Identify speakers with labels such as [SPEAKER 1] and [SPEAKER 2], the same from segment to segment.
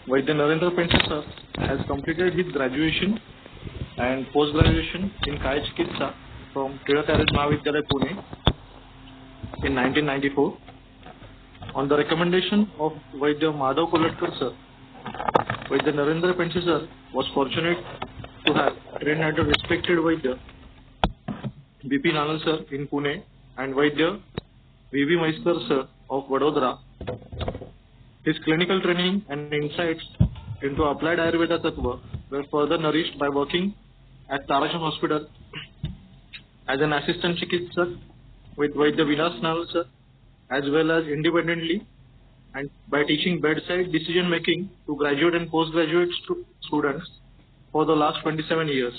[SPEAKER 1] Vaidya Narendra Pense sir has completed his graduation and post-graduation in Kaya Chikitsa from Tiळक Arvind Mahavidyalaya, Pune in 1994. On the recommendation of Vaidya Madhav Kolatkar sir, Vaidya Narendra Pense sir was fortunate to have trained under respected Vaidya B.P. Nanal sir in Pune and Vaidya V.V. Maiskar sir of Vadodara. His clinical training and insights into applied Ayurveda Tattva were further nourished by working at Tarachan Hospital as an assistant Chikitsak with Vaidya Vilas Nanal sir, as well as independently and by teaching bedside decision making to graduate and postgraduate students for the last 27 years.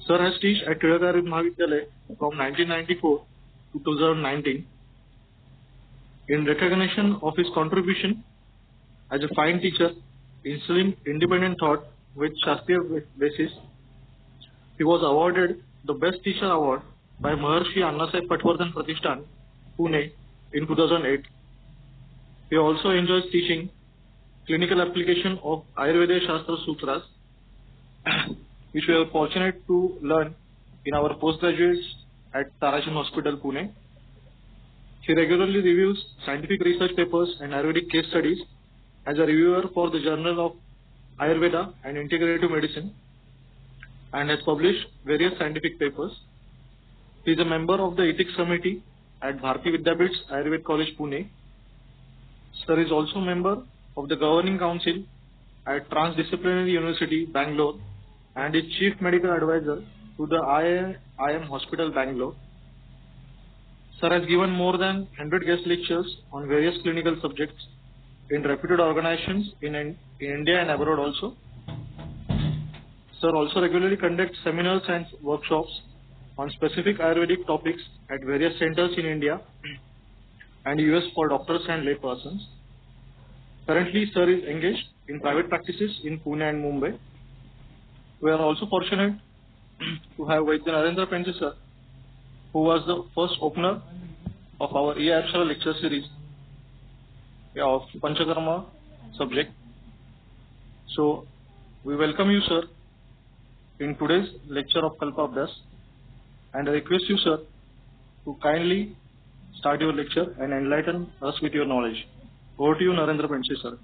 [SPEAKER 1] Sir has taught at Tiळak Arvind Mahavidyalaya from 1994 to 2019. In recognition of his contribution as a fine teacher, instilling independent thought with Shastriya basis, he was awarded the Best Teacher Award by Maharshi Annasaheb Patwardhan Pratishthan, Pune in 2008. He also enjoys teaching clinical application of Ayurveda Shastra Sutras, which we are fortunate to learn in our postgraduates at Tarachan Hospital, Pune. He regularly reviews scientific research papers and Ayurvedic case studies as a reviewer for the Journal of Ayurveda and Integrative Medicine and has published various scientific papers. He is a member of the Ethics Committee at Bharati Vidyapith's Ayurveda College, Pune. Sir is also a member of the Governing Council at Transdisciplinary University, Bangalore, and is Chief Medical Advisor to the IIM Hospital, Bangalore. Sir has given more than 100 guest lectures on various clinical subjects in reputed organizations in India and abroad also. Sir also regularly conducts seminars and workshops on specific Ayurvedic topics at various centers in India and US for doctors and lay persons. Currently, Sir is engaged in private practices in Pune and Mumbai. We are also fortunate to have Vaidya Narendra Pense sir, who was the first opener of our E-Ayurshara lecture series of Panchakarma subject. So, we welcome you, sir, in today's lecture of Kalpabhyas, and I request you, sir, to kindly start your lecture and enlighten us with your knowledge. Over to you, Narendra Pense, sir.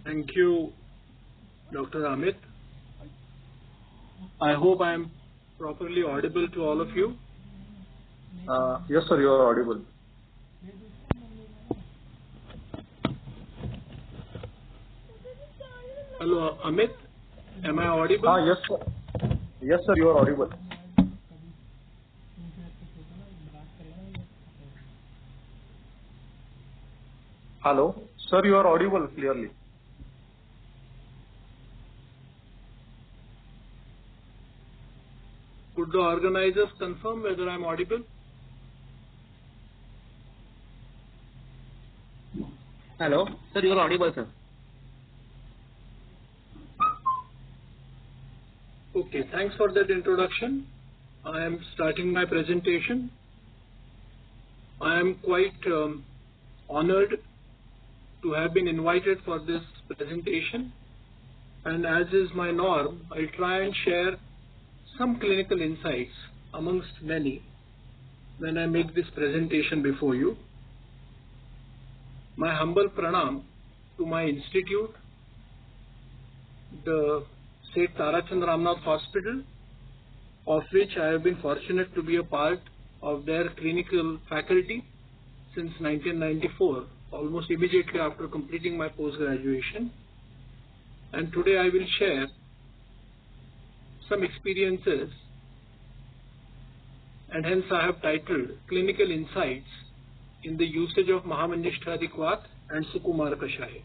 [SPEAKER 2] Thank you, Dr. Amit. I hope I am properly audible to all of you.
[SPEAKER 1] Yes, sir, you are audible.
[SPEAKER 2] Hello, Amit. Am I audible?
[SPEAKER 1] Yes, sir. Yes, sir, you are audible. Hello, sir, you are audible clearly.
[SPEAKER 2] Could the organizers confirm whether I am audible?
[SPEAKER 3] Hello, sir, you are audible, sir.
[SPEAKER 2] Okay, thanks for that introduction. I am starting my presentation. I am quite honored to have been invited for this presentation, and as is my norm, I'll try and share some clinical insights amongst many when I make this presentation before you. My humble pranam to my institute, the Seth Tarachand Ramnath Hospital, of which I have been fortunate to be a part of their clinical faculty since 1994, almost immediately after completing my post-graduation. And today I will share some experiences, and hence I have titled Clinical Insights in the Usage of Mahamanjishtharikvat and Sukumar Kashaya.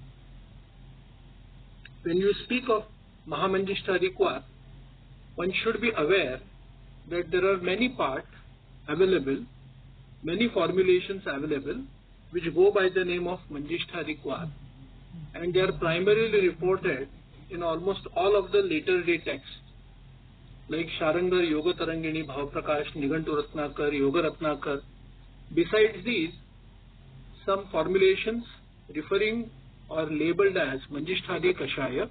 [SPEAKER 2] When you speak of Mahamanjishtharikvat, one should be aware that there are many parts available, many formulations available, which go by the name of Manjishtharikvat, and they are primarily reported in almost all of the later day texts. like Sharangar, Yoga Tarangini, Bhav Prakash, Nigantu Ratnakar, Yoga Ratnakar. Besides these, some formulations referring or labeled as Manjisthadi Kashaya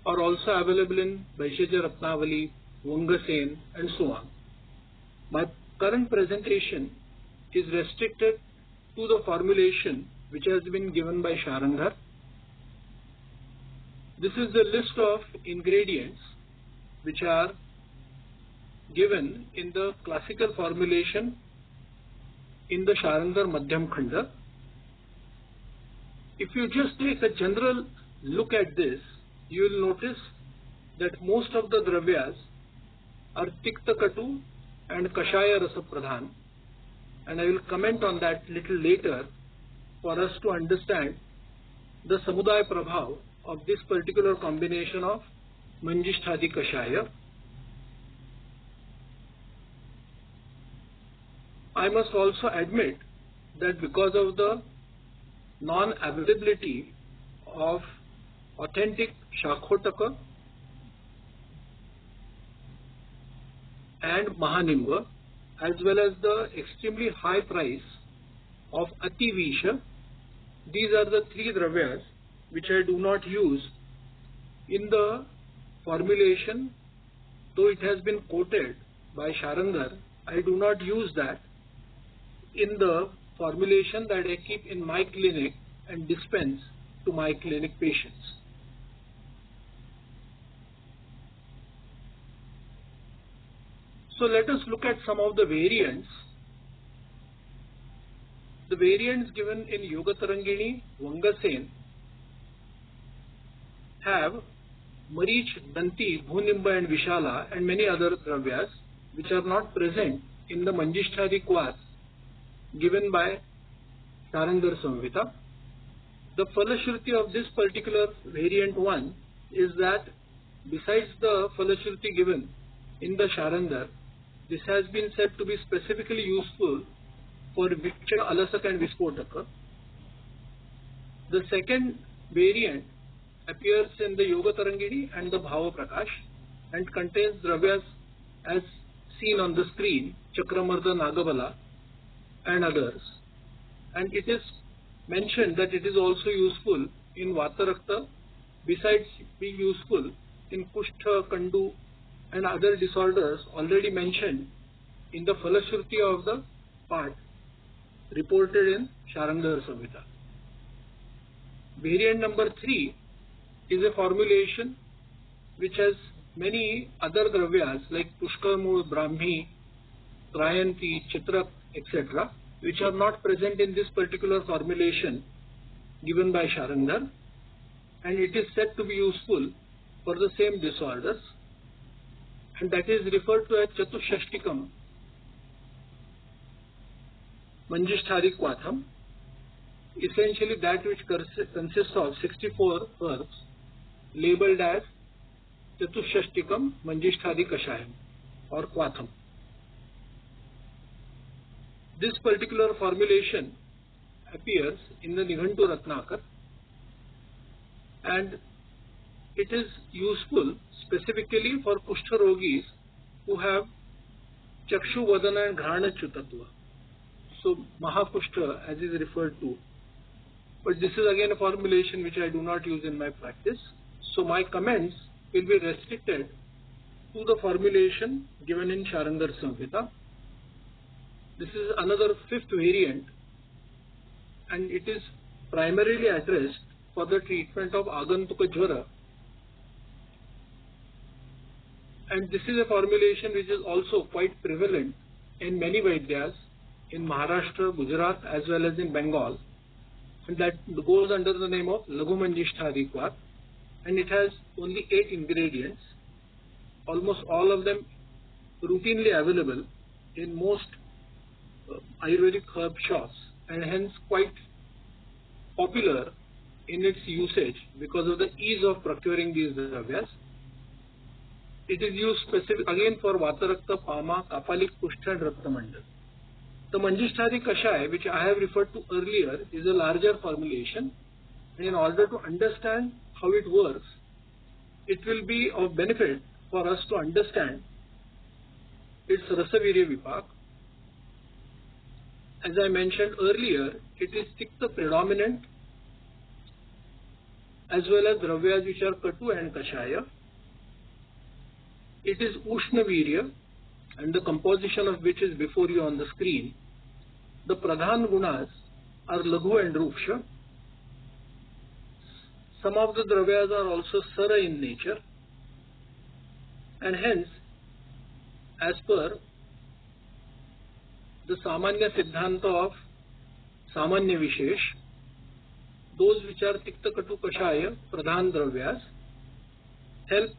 [SPEAKER 2] are also available in Vaishyaja Ratnavali, Vangasen, and so on. My current presentation is restricted to the formulation which has been given by Sharangar. This is the list of ingredients which are given in the classical formulation in the Sharangar Madhyam Khanda. If you just take a general look at this, you will notice that most of the dravyas are Tikta Katu and Kashaya Rasa Pradhan, and I will comment on that little later for us to understand the Samudaya Prabhav of this particular combination of Manjisthadi Kashaya. I must also admit that because of the non-availability of authentic Shakhotaka and Mahanimba, as well as the extremely high price of Ativisha, these are the three dravyas which I do not use in the formulation. Though it has been quoted by Sharangar, I do not use that in the formulation that I keep in my clinic and dispense to my clinic patients. So let us look at some of the variants. The variants given in Yoga Tarangini, Vangasen have Marich, Danti, Bhunimba and Vishala and many other dravyas which are not present in the Manjisthadi Kwat given by Sharangar Samhita. The Falashruti of this particular variant 1 is that besides the Falashruti given in the Sharangar, this has been said to be specifically useful for Viksha, Alasaka and Vispotaka. The second variant appears in the Yoga Tarangini and the Bhava Prakash and contains dravyas as seen on the screen, Chakramarda, Nagabala and others. And it is mentioned that it is also useful in Vatarakta, besides being useful in Kushtha, Kandu and other disorders already mentioned in the Falashruti of the part reported in Sharangar Samhita. Variant number 3 is a formulation which has many other dravyas like Pushkarmul, Brahmi, Trayanti, Chitrak, etc., which are not present in this particular formulation given by Sharangar, and it is said to be useful for the same disorders, and that is referred to as Chatushashtikam Manjisthadi Kwatham, essentially that which consists of 64 herbs labeled as Chatushashtikam Manjisthadi Kashayam or Kwatham. This particular formulation appears in the Nigantu Ratnakar, and it is useful specifically for Kushtha Rogis who have Chakshu, Vadana and Ghrana Chutatva. So Mahakushta as is referred to. But this is again a formulation which I do not use in my practice. So my comments will be restricted to the formulation given in Sharangar Samhita. This is another 5th variant, and it is primarily addressed for the treatment of Agantuka Jvara. And this is a formulation which is also quite prevalent in many Vaidyas in Maharashtra, Gujarat as well as in Bengal, and that goes under the name of Laghu Manjisthadi Kwat, and it has only 8 ingredients, almost all of them routinely available in most Ayurvedic herb shops, and hence quite popular in its usage because of the ease of procuring these dravyas. It is used specific again for Vatarakta, Pama, Kapalik, Kushtha and Raktamandal. The Manjisthadi Kashaya, which I have referred to earlier, is a larger formulation, and in order to understand how it works, it will be of benefit for us to understand it's Rasavirya Vipak. As I mentioned earlier, it is Tikta predominant as well as Dravyas which are Katu and Kashaya. It is Ushnavirya, and the composition of which is before you on the screen. The Pradhan Gunas are Laghu and Ruksha. Some of the Dravyas are also Sara in nature, and hence, as per the Samanya Siddhanta of Samanya Vishesh, those which are Tikta Katu Kashaya, Pradhan Dravyas, help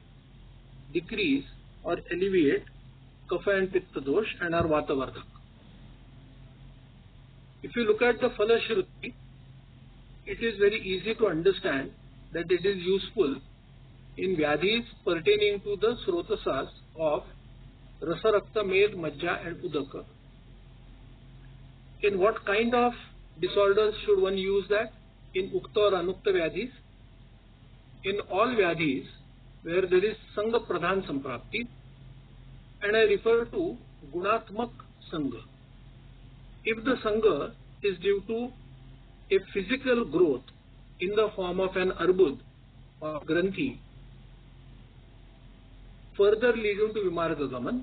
[SPEAKER 2] decrease or alleviate Kapha and Pitta dosh and are Vatavardhak. If you look at the Falashruti, it is very easy to understand that it is useful in Vyadhis pertaining to the Srotasas of Rasarakta, Med, Majja and Udaka. In what kind of disorders should one use that? In Ukta or Anukta Vyadhis? In all Vyadhis where there is Sangha Pradhan Samprapti, and I refer to Gunatmak Sangha. If the Sangha is due to a physical growth in the form of an arbud or granthi, further leading to Vimargagaman,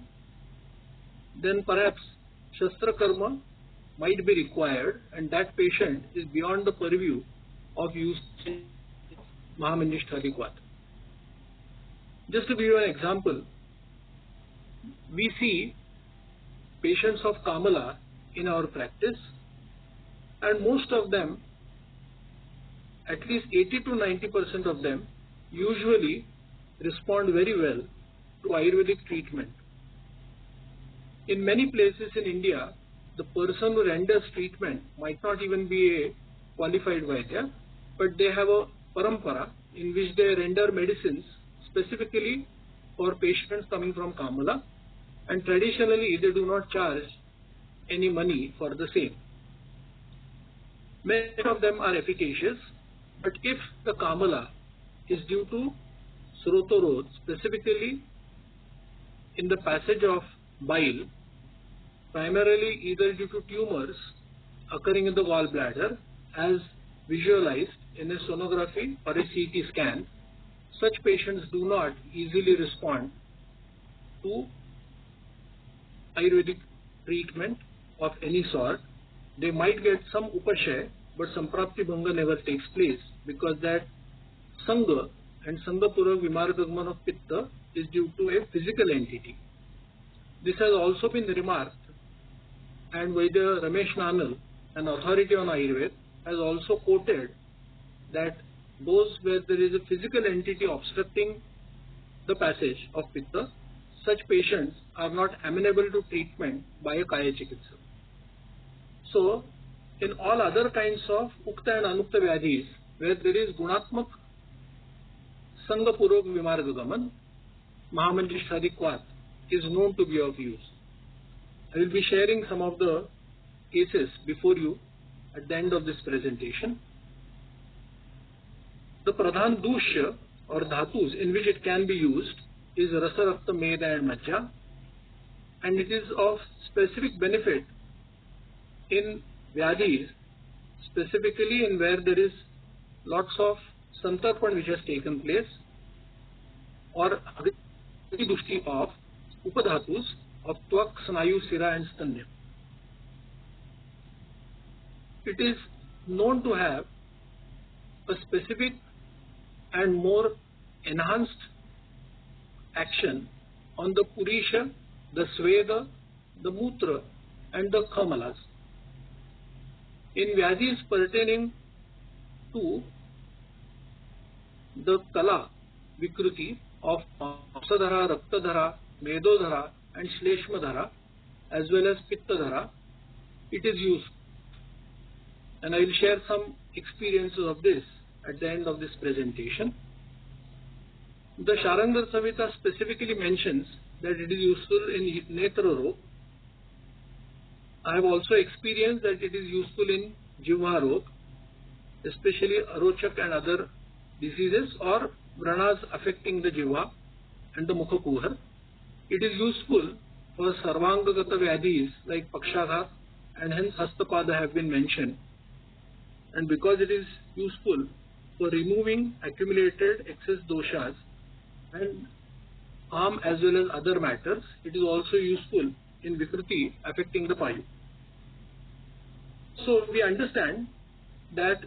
[SPEAKER 2] then perhaps Shastra Karma might be required, and that patient is beyond the purview of using Mahamandishthadik Vat. Just to give you an example, we see patients of Kamala in our practice, and most of them, at least 80 to 90% of them, usually respond very well to Ayurvedic treatment. In many places in India, the person who renders treatment might not even be a qualified Vaidya, but they have a parampara in which they render medicines specifically for patients coming from Kamala, and traditionally they do not charge any money for the same. Many of them are efficacious, but if the Kamala is due to Srotorod, specifically in the passage of bile, primarily either due to tumors occurring in the gallbladder as visualized in a sonography or a CT scan, such patients do not easily respond to Ayurvedic treatment of any sort. They might get some upashay, but Samprapti Bhanga never takes place because that Sangha and Sangha Purva Vimargagaman of Pitta is due to a physical entity. This has also been remarked, and Vaidya Ramesh Nanal, an authority on Ayurveda, has also quoted that those where there is a physical entity obstructing the passage of Pitta, such patients are not amenable to treatment by a Kaya Chikitsa. So, in all other kinds of Ukta and Anukta Vyadhis, where there is Gunatmak Sangha Purvak Vimargagaman, Mahamandishthadik Vat is known to be of use. I will be sharing some of the cases before you at the end of this presentation. The Pradhan Dushya or Dhatus in which it can be used is Rasa, Rakta, Meda and Majja, and it is of specific benefit in Vyadhis, specifically in where there is lots of Santarpan which has taken place, or Dushti of Upadhatus of Tvak, Snayu, Sira and Stanya. It is known to have a specific and more enhanced action on the Purisha, the Sweda, the Mutra and the Kamalas. In Vyadhis pertaining to the Kala Vikruti of Apsadhara, Raktadhara, Medodhara and Shleshmadhara as well as Pittadhara, it is used. And I will share some experiences of this at the end of this presentation. The Sharandhar Samhita specifically mentions that it is useful in Netra Rog. I have also experienced that it is useful in Jivha Rog, especially Arochak and other diseases or vranas affecting the Jivha and the Mukha Kuhar. It is useful for Sarvangagata Vyadhis like Pakshaghat and hence Hastapada have been mentioned. And because it is useful for removing accumulated excess doshas and harm as well as other matters, it is also useful in Vikruti affecting the Payu. So we understand that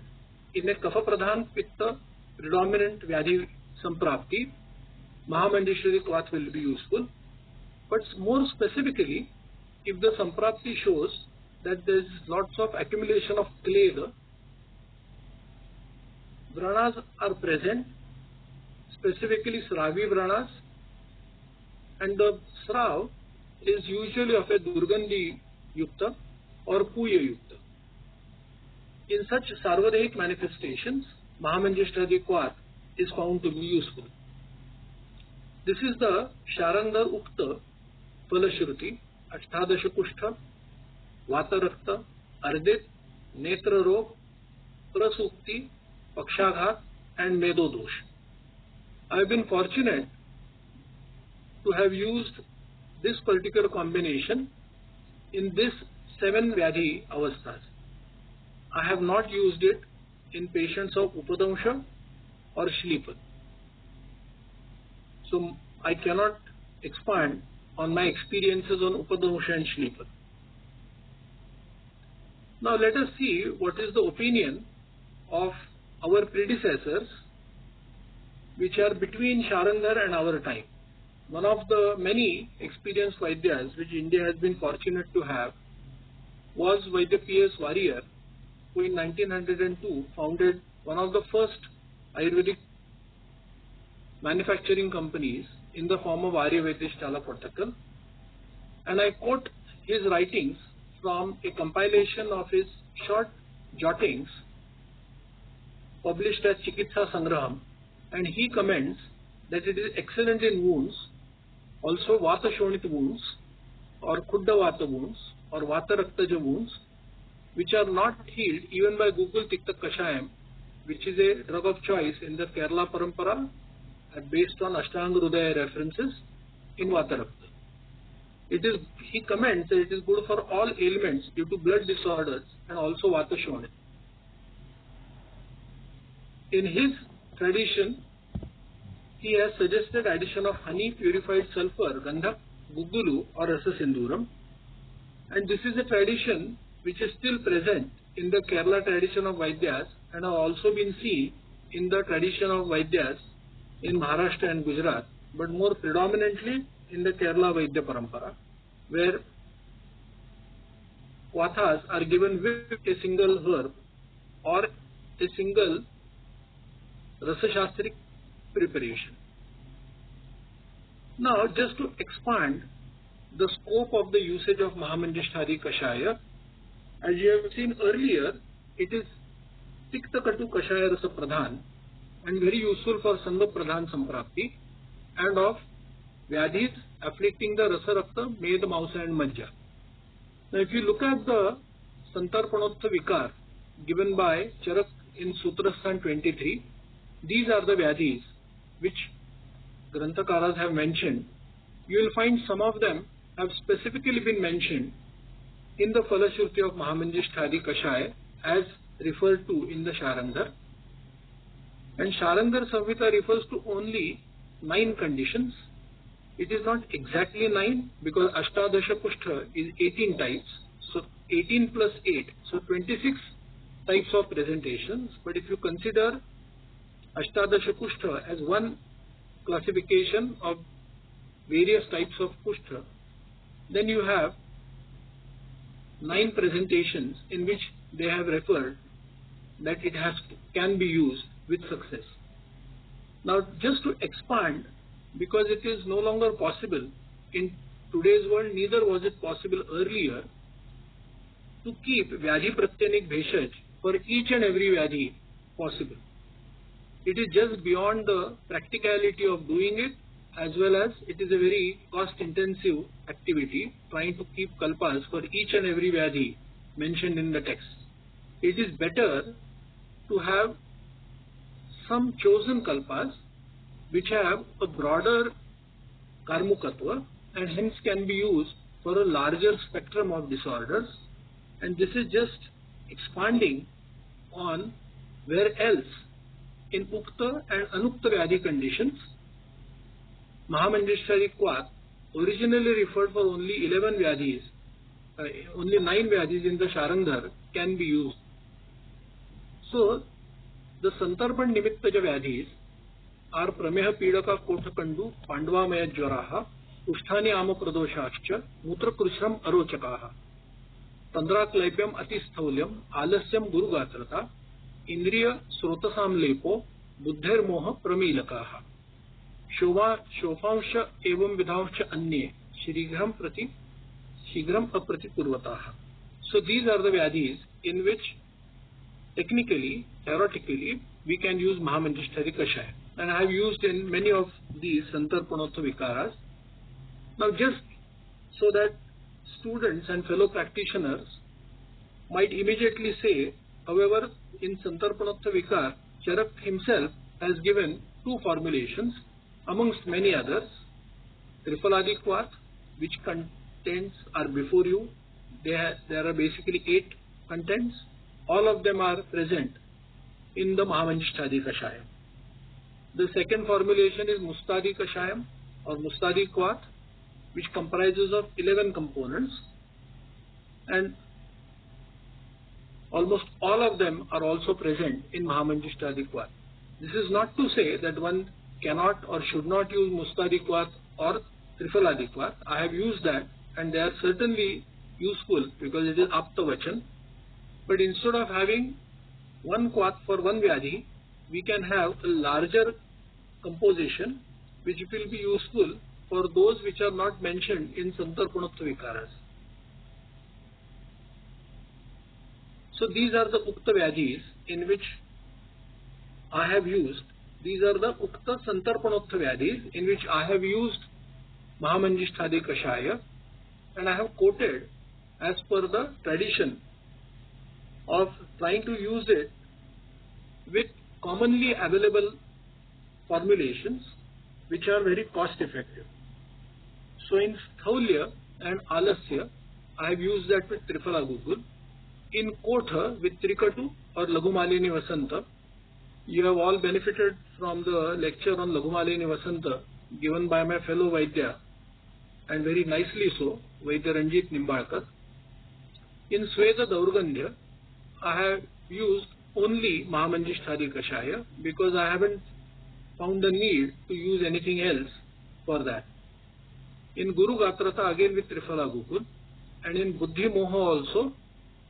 [SPEAKER 2] in a Kapha Pradhan Pitta predominant Vyadhi Samprapti, Mahamandishwari Kvath will be useful. But more specifically, if the Samprapti shows that there is lots of accumulation of clade, Vranas are present, specifically Sravi Vranas, and the Srav is usually of a Durgandhi Yukta or Puya Yukta. In such Sarvadaic manifestations, Mahamanjishtari Kvath is found to be useful. This is the Sharanga Ukta Falashruti, Ashtadasha Kushtha, Vatarakta, Ardit, Netra Rog, Prasukti, Pakshaghat and Medodosh. I have been fortunate to have used this particular combination in this 7 Vyadhi Avasthas. I have not used it in patients of Upadamsha or Shlipa. So I cannot expand on my experiences on Upadamsha and Shlipa. Now let us see what is the opinion of our predecessors which are between Sharandhar and our time. One of the many experienced Vaidyas which India has been fortunate to have was Vaidya P.S. Warrior, who in 1902 founded one of the first Ayurvedic manufacturing companies in the form of Arya Vaidishthala Kottakkal. And I quote his writings from a compilation of his short jottings published as Chikitsa Sangraham, and he comments that it is excellent in wounds, also Vata Shonit wounds or Khuddha Vata wounds or Vata Raktaja wounds, which are not healed even by Gugul Tikta Kashayam, which is a drug of choice in the Kerala Parampara based on Ashtanga Hridaya references in Vata Rakta. He comments that it is good for all ailments due to blood disorders and also Vata Shonit. In his tradition, he has suggested addition of honey, purified sulfur, Gandhak, Gugulu or Rasa Sinduram, and this is a tradition which is still present in the Kerala tradition of Vaidyas and have also been seen in the tradition of Vaidyas in Maharashtra and Gujarat, but more predominantly in the Kerala Vaidya Parampara, where Kvathas are given with a single herb or a single Rasasastric preparation. Now, just to expand the scope of the usage of Mahamanjishtari Kashaya, as you have seen earlier, it is Tikta Katu Kashaya Rasa Pradhan and very useful for Sangha Pradhan Samprapti and of Vyadhis afflicting the Rasa Rakta, Med, Mausa and Majja. Now, if you look at the Santarpanotha Vikar given by Charak in Sutrasthan 23, these are the Vyadhis which Granthakaras have mentioned. You will find some of them have specifically been mentioned in the Falashruti of Mahamanjishtari Kashaya as referred to in the Sharandhar. And Sharandhar Samhita refers to only 9 conditions. It is not exactly 9 because Ashtadasha Kushtha is 18 types. So 18 plus 8, so 26 types of presentations. But if you consider Ashtadasha Kushtha as one classification of various types of Kushtha, then you have 9 presentations in which they have referred that it can be used with success. Now, just to expand, because it is no longer possible in today's world, neither was it possible earlier, to keep Vyadhi Pratyanik Bheshaj for each and every Vyadhi possible. It is just beyond the practicality of doing it, as well as it is a very cost-intensive activity trying to keep kalpas for each and every Vyadhi mentioned in the text. It is better to have some chosen kalpas which have a broader karmukatva and hence can be used for a larger spectrum of disorders, and this is just expanding on where else in Ukta and Anukta Vyadhi conditions Mahamanjeshwari Kwat originally referred for only 11 Vyadhis, only 9 Vyadhis in the Sharangdhar can be used. So the Santarpan Nimittaja Vyadhis are Prameha Pidaka Kotakandu Pandvamaya Jwaraha Usthani Amapradoshascha Mutrakrishram Arochakaha Tandraklaypyam Atistaulyam Alasyam Gurugatrata Indriya Srotasam Lepo Buddher Moha Pramilakaha Shofansha Evam Vidhansha Anye Shrigram Aprati Purvataha. So these are the Vyadhis in which technically, theoretically, we can use Mahamanjeshwari Kashaya. And I have used in many of these Santarpanotha Vikaras. Now just so that students and fellow practitioners might immediately say, however, in Santarpanotha Vikar, Charak himself has given 2 formulations amongst many others. Trifaladi Kwat, which contents are before you. There are basically 8 contents. All of them are present in the Mahamanjeshwari Kashayam. The second formulation is Mustadi Kashayam or Mustadi Kwat, which comprises of 11 components, and almost all of them are also present in Mahamanjeshwari Kwat. This is not to say that one cannot or should not use Mustadi Kwat or Trifaladi Kwat. I have used that, and they are certainly useful because it is Apta Vachan. But instead of having 1 Kwat for 1 Vyadhi, we can have a larger composition which will be useful for those which are not mentioned in Santarpanotha Vikaras. So these are the Ukta Vyadhis in which I have used. These are the Ukta Santarpanotha Vyadhis in which I have used Mahamanjeshwari Kashaya, and I have quoted as per the tradition of trying to use it with commonly available formulations which are very cost effective. So in Sthaulya and Alasya, I have used that with Trifala Gugul. In Kotha with Trikatu or Laghumalini Vasanta, you have all benefited from the lecture on Laghumalini Vasanta given by my fellow Vaidya, and very nicely so, Vaidya Ranjit Nimbalkar. In Sweda Daurgandhya, I have used only Mahamanjeshwari Kashaya because I haven't found the need to use anything else for that. In Guru Gatrata again with Trifala Gukul, and in Buddhi Moha also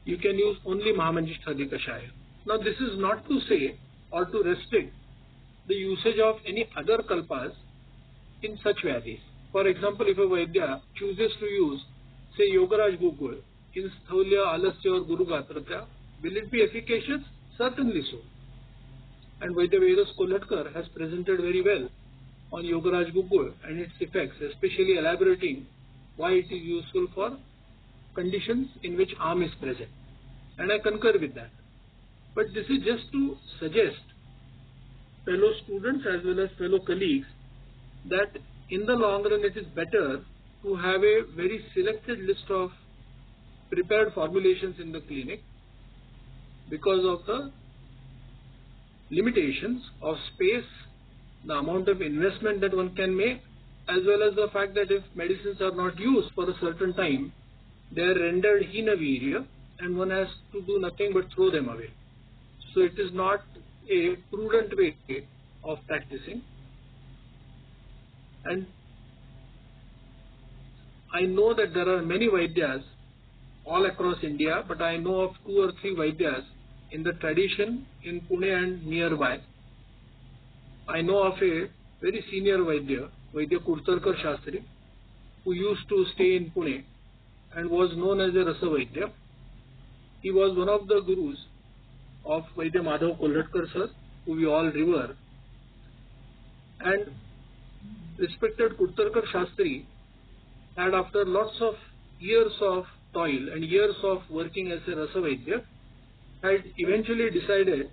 [SPEAKER 2] you can use only Mahamanjeshwari Kashaya. Now this is not to say or to restrict the usage of any other kalpas in such Vyadhis. For example, if a Vaidya chooses to use say Yogaraj Gukul in Sthaulya, Alasya or Guru Gatrata, will it be efficacious? Certainly so. And Vaidya Vedas Kolatkar has presented very well on Yogaraj Gukul and its effects, especially elaborating why it is useful for conditions in which arm is present. And I concur with that. But this is just to suggest fellow students as well as fellow colleagues that in the long run it is better to have a very selected list of prepared formulations in the clinic because of the limitations of space, the amount of investment that one can make, as well as the fact that if medicines are not used for a certain time, they are rendered hina virya and one has to do nothing but throw them away. So it is not a prudent way of practicing. And I know that there are many Vaidyas all across India, but I know of 2 or 3 Vaidyas in the tradition in Pune and nearby. I know of a very senior Vaidya, Vaidya Kurtarkar Shastri, who used to stay in Pune and was known as a Rasa Vaidya. He was one of the gurus of Vaidya Madhav Kolatkar sir, who we all revere. And respected Kurtarkar Shastri had, after lots of years of toil and years of working as a Rasa Vaidya, had eventually decided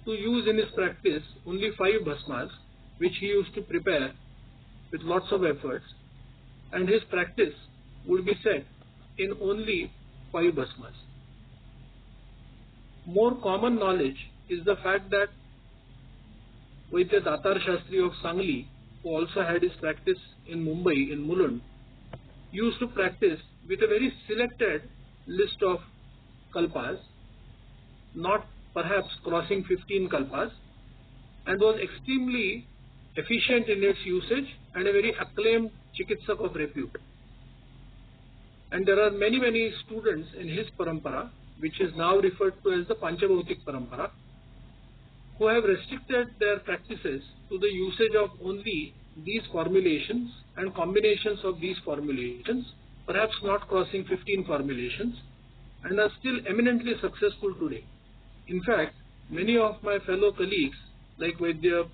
[SPEAKER 2] to use in his practice only 5 bhasmas, which he used to prepare with lots of efforts, and his practice would be set in only 5 bhasmas. More common knowledge is the fact that Vaidya Datar Shastri of Sangli, who also had his practice in Mumbai, in Mulund, used to practice with a very selected list of kalpas, not perhaps crossing 15 kalpas, and was extremely efficient in its usage and a very acclaimed chikitsak of repute. And there are many students in his parampara, which is now referred to as the Panchabhautik parampara, who have restricted their practices to the usage of only these formulations and combinations of these formulations, perhaps not crossing 15 formulations, and are still eminently successful today. In fact, many of my fellow colleagues like Vaidya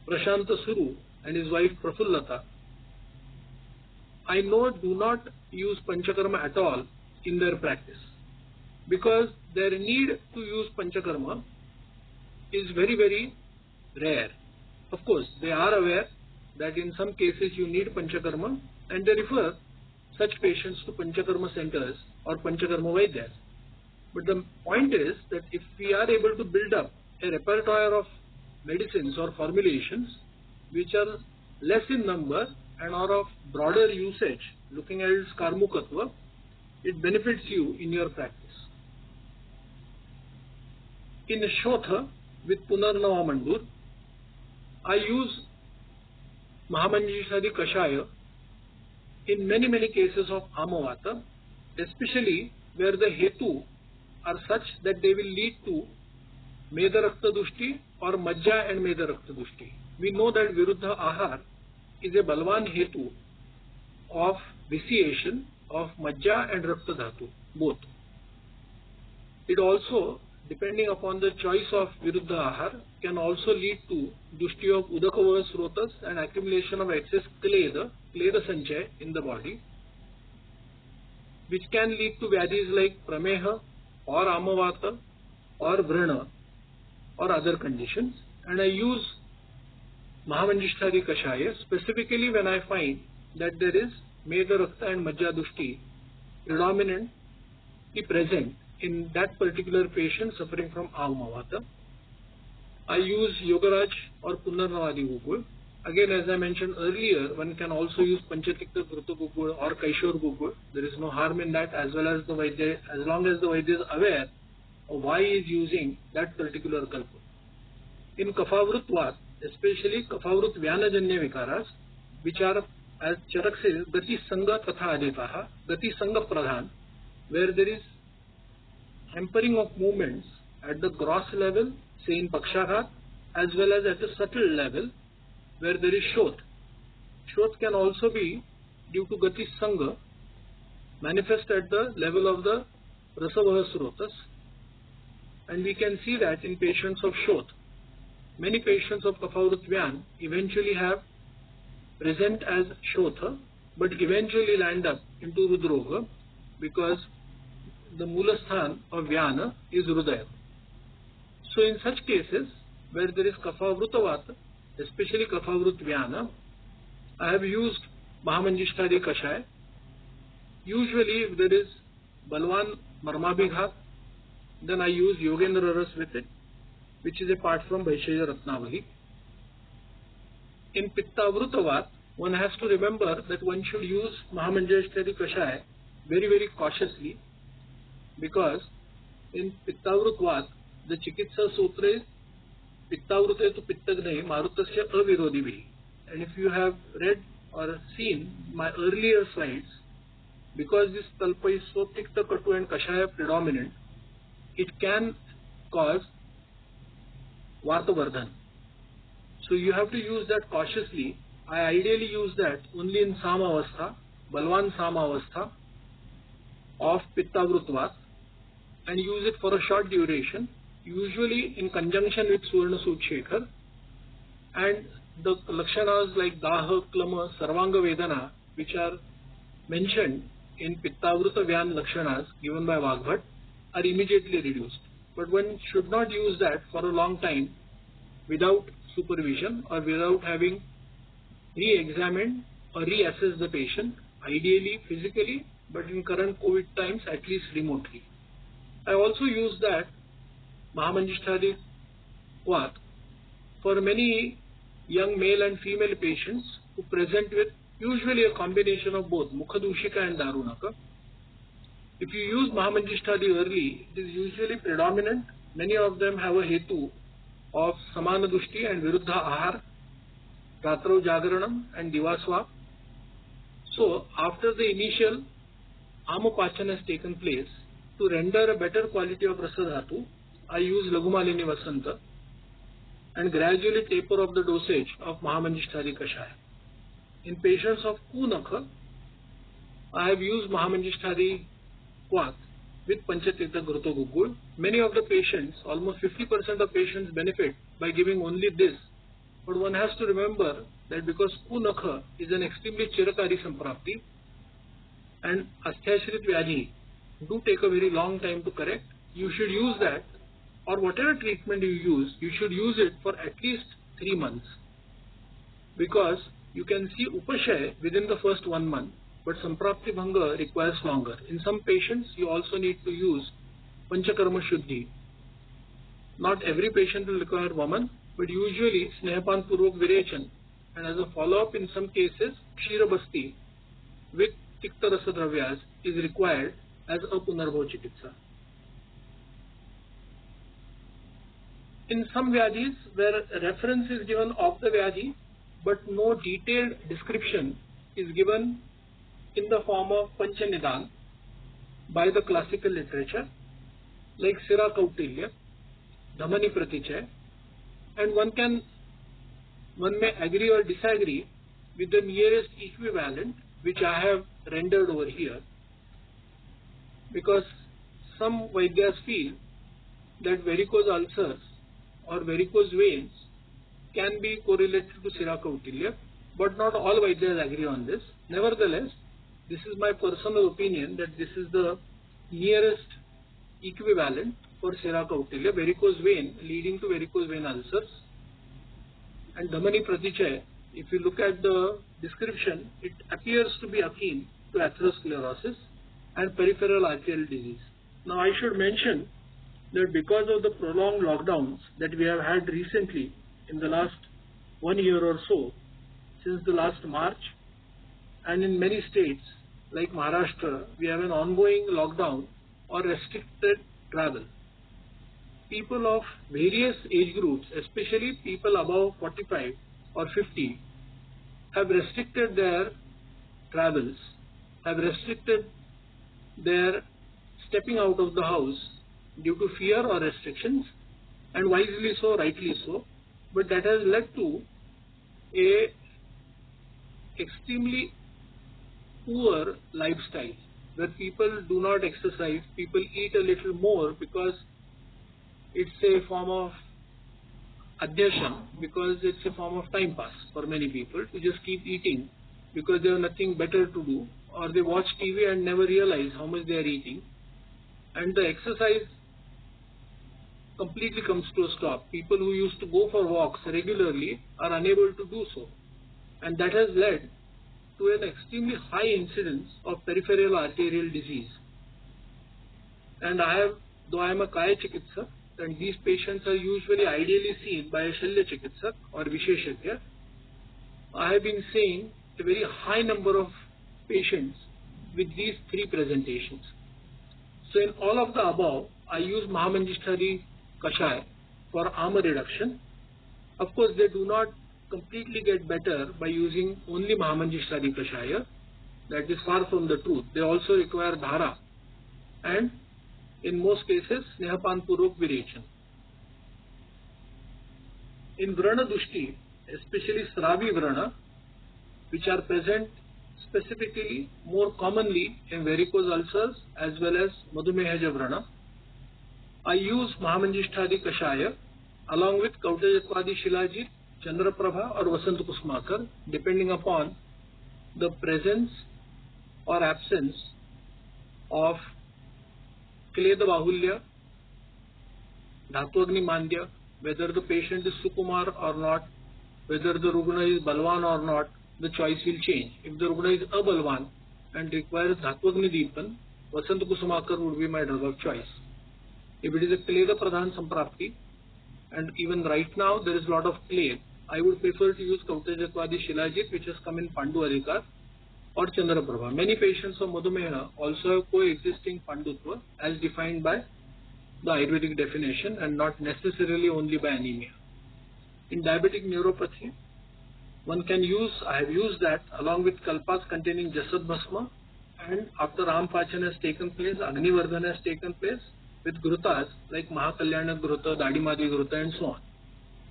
[SPEAKER 2] Prashanta Suru and his wife Prafullata, I know do not use Panchakarma at all in their practice, because their need to use Panchakarma is very rare. Of course, they are aware that in some cases you need Panchakarma, and they refer such patients to Panchakarma centers or Panchakarma Vaidyas. But the point is that if we are able to build up a repertoire of medicines or formulations which are less in number and are of broader usage, looking at its karmukatva, it benefits you in your practice. In Shotha with Punarnava Mandur, I use Mahamanjishari Kashaya in many cases of Amavata, especially where the hetu are such that they will lead to Meda Rakta Dushti or Majja and Meda Rakta Dushti. We know that Viruddha Ahar is a Balwan hetu of vitiation of Majja and Rakta Dhatu, both. It also, depending upon the choice of Viruddha Ahar, can also lead to Dushti of Udakava Srotas and accumulation of excess Kleda Sanchay in the body, which can lead to Vyadhis like Prameha or Amavata or Vrana or other conditions. And I use Mahamanjishtari Kashaya specifically when I find that there is Meda Rakta and Majja Dushti predominantly present in that particular patient suffering from Amavata. I use Yogaraj or Punarnavadi Gugul. Again, as I mentioned earlier, one can also use Panchatikta Kruta Gugul or Kaishor Gugul. There is no harm in that, as well as the Vaidya, as long as the Vaidya is aware of why he is using that particular kalpa. In Kafavrutvat, especially Kafavrut Vyanajanya Vikaras, which are, as Charak says, Gati Sangha Tatha Aditaha, Gati Sangha Pradhan, where there is hampering of movements at the gross level, say in Pakshaghat, as well as at a subtle level, where there is Shot. Shot can also be due to Gati Sangha, manifest at the level of the Rasavaha Srotas, and we can see that in patients of Shot. Many patients of Kafavrut Vyan eventually have present as Shotha, but eventually land up into Rudroga, because the Mulasthan of Vyana is Rudaya. So in such cases where there is Kafavrutavata, especially Kafavrut Vyana, I have used Mahamanjishtari Kashaya. Usually if there is Balwan Marmabhighat, then I use Yogendra Ras with it, which is apart from Vaishya Ratnavali. In Pittavrutavat, one has to remember that one should use Mahamanjishtari Kashaya very cautiously, because in Pittavrutvat, the Chikitsa Sutra is Pittavrute tu Pittagnai Marutasya Avirodhibhi. And if you have read or seen my earlier slides, because this talpa is so Tikta Katu and Kashaya predominant, it can cause Vatavardhan. So you have to use that cautiously. I ideally use that only in Samavastha, Balwan Samavastha of Pittavrutvat, and use it for a short duration, usually in conjunction with Suvarna Sudshekar, and the Lakshanas like Daha, Klama, Sarvanga Vedana, which are mentioned in Pittavruta Vyan Lakshanas given by Vagbhat, are immediately reduced. But one should not use that for a long time without supervision or without having re-examined or reassessed the patient ideally physically, but in current COVID times, at least remotely. I also use that Mahamanjishtari Quat for many young male and female patients who present with usually a combination of both Mukhadushika and Darunaka. If you use Mahamanjishtari early, it is usually predominant. Many of them have a hetu of Samana Dushti and Viruddha Ahar, Ratrau Jagaranam and Divaswap. So, after the initial Amapachana has taken place, to render a better quality of Rasadhatu, I use Laghumalini Vasanta and gradually taper off the dosage of Mahamanjishtari Kashaya. In patients of Kunakha, I have used Mahamanjishtari Quat with Panchatirtha Ghruto Gugul. Many of the patients, almost 50% of patients benefit by giving only this. But one has to remember that because Kunakha is an extremely Chirakari Samprapti and Asthashrit Vyadhi do take a very long time to correct, you should use that, or whatever treatment you should use it for at least 3 months. Because you can see Upashay within the first 1 month, but Samprapti Bhanga requires longer. In some patients, you also need to use Panchakarma Shuddhi. Not every patient will require Vaman, but usually Snehapan Purvak Virechan, and as a follow-up in some cases, Kshirabasti with Tikta Rasa Dravyas is required as a Punarbhav Chikitsa. In some Vyadhis where reference is given of the Vyadhi, but no detailed description is given in the form of Panchanidan by the classical literature, like Sira Kautilya, Dhamani Pratichay, and one may agree or disagree with the nearest equivalent which I have rendered over here, because some Vaidyas feel that varicose ulcers or varicose veins can be correlated to Sira Kautilya, but not all Vaidyas agree on this. Nevertheless, this is my personal opinion that this is the nearest equivalent for Sira Kautilya, varicose vein leading to varicose vein ulcers. And Dhamani Pratichay, if you look at the description, it appears to be akin to atherosclerosis and peripheral arterial disease. Now I should mention that because of the prolonged lockdowns that we have had recently in the last 1 year or so, since the last March, and in many states like Maharashtra, we have an ongoing lockdown or restricted travel. People of various age groups, especially people above 45 or 50, have restricted their travels, have restricted their stepping out of the house due to fear or restrictions, and wisely so, rightly so, but that has led to a extremely poor lifestyle where people do not exercise, people eat a little more because it's a form of adhyashan, because it's a form of time pass for many people to just keep eating because they have nothing better to do, or they watch TV and never realize how much they are eating, and the exercise completely comes to a stop. People who used to go for walks regularly are unable to do so, and that has led to an extremely high incidence of peripheral arterial disease. And though I am a Kaya Chikitsak, and these patients are usually ideally seen by a Shalya Chikitsak or Visheshagya, I have been seeing a very high number of patients with these 3 presentations. So in all of the above, I use Mahamanjishtari Kashaya for Ama reduction. Of course, they do not completely get better by using only Mahamanjishtari Kashaya. That is far from the truth. They also require Dhara and in most cases Snehapan Purvak Virechan. In Vrana Dushti, especially Sravi Vrana, which are present specifically more commonly in varicose ulcers as well as Madhumehaja Vrana, I use Mahamanjishtari Kashaya along with Kautajatvadi Shilajit, Chandraprabha or Vasant Kusmakar, depending upon the presence or absence of Kleda Bahulya, Dhatuagni Mandya, whether the patient is Sukumar or not, whether the Rugna is Balwan or not, the choice will change. If the Rugna is Abalwan, and requires Dhatvagni Deepan, Vasant Kusumakar would be my drug of choice. If it is a Kleda Pradhan Samprapti, and even right now there is a lot of clay, I would prefer to use Kautajatvadi Shilajit, which has come in Pandu Adhikar, or Chandraprabha. Many patients of Madhumeha also have coexisting Pandutva as defined by the Ayurvedic definition and not necessarily only by anemia. In diabetic neuropathy, one can use, I have used that along with kalpas containing Jasad Bhasma, and after Ram Pachan has taken place, Agni Vardhana has taken place with Grutas like Mahakalyana Gruta, Dadimadi Gruta and so on.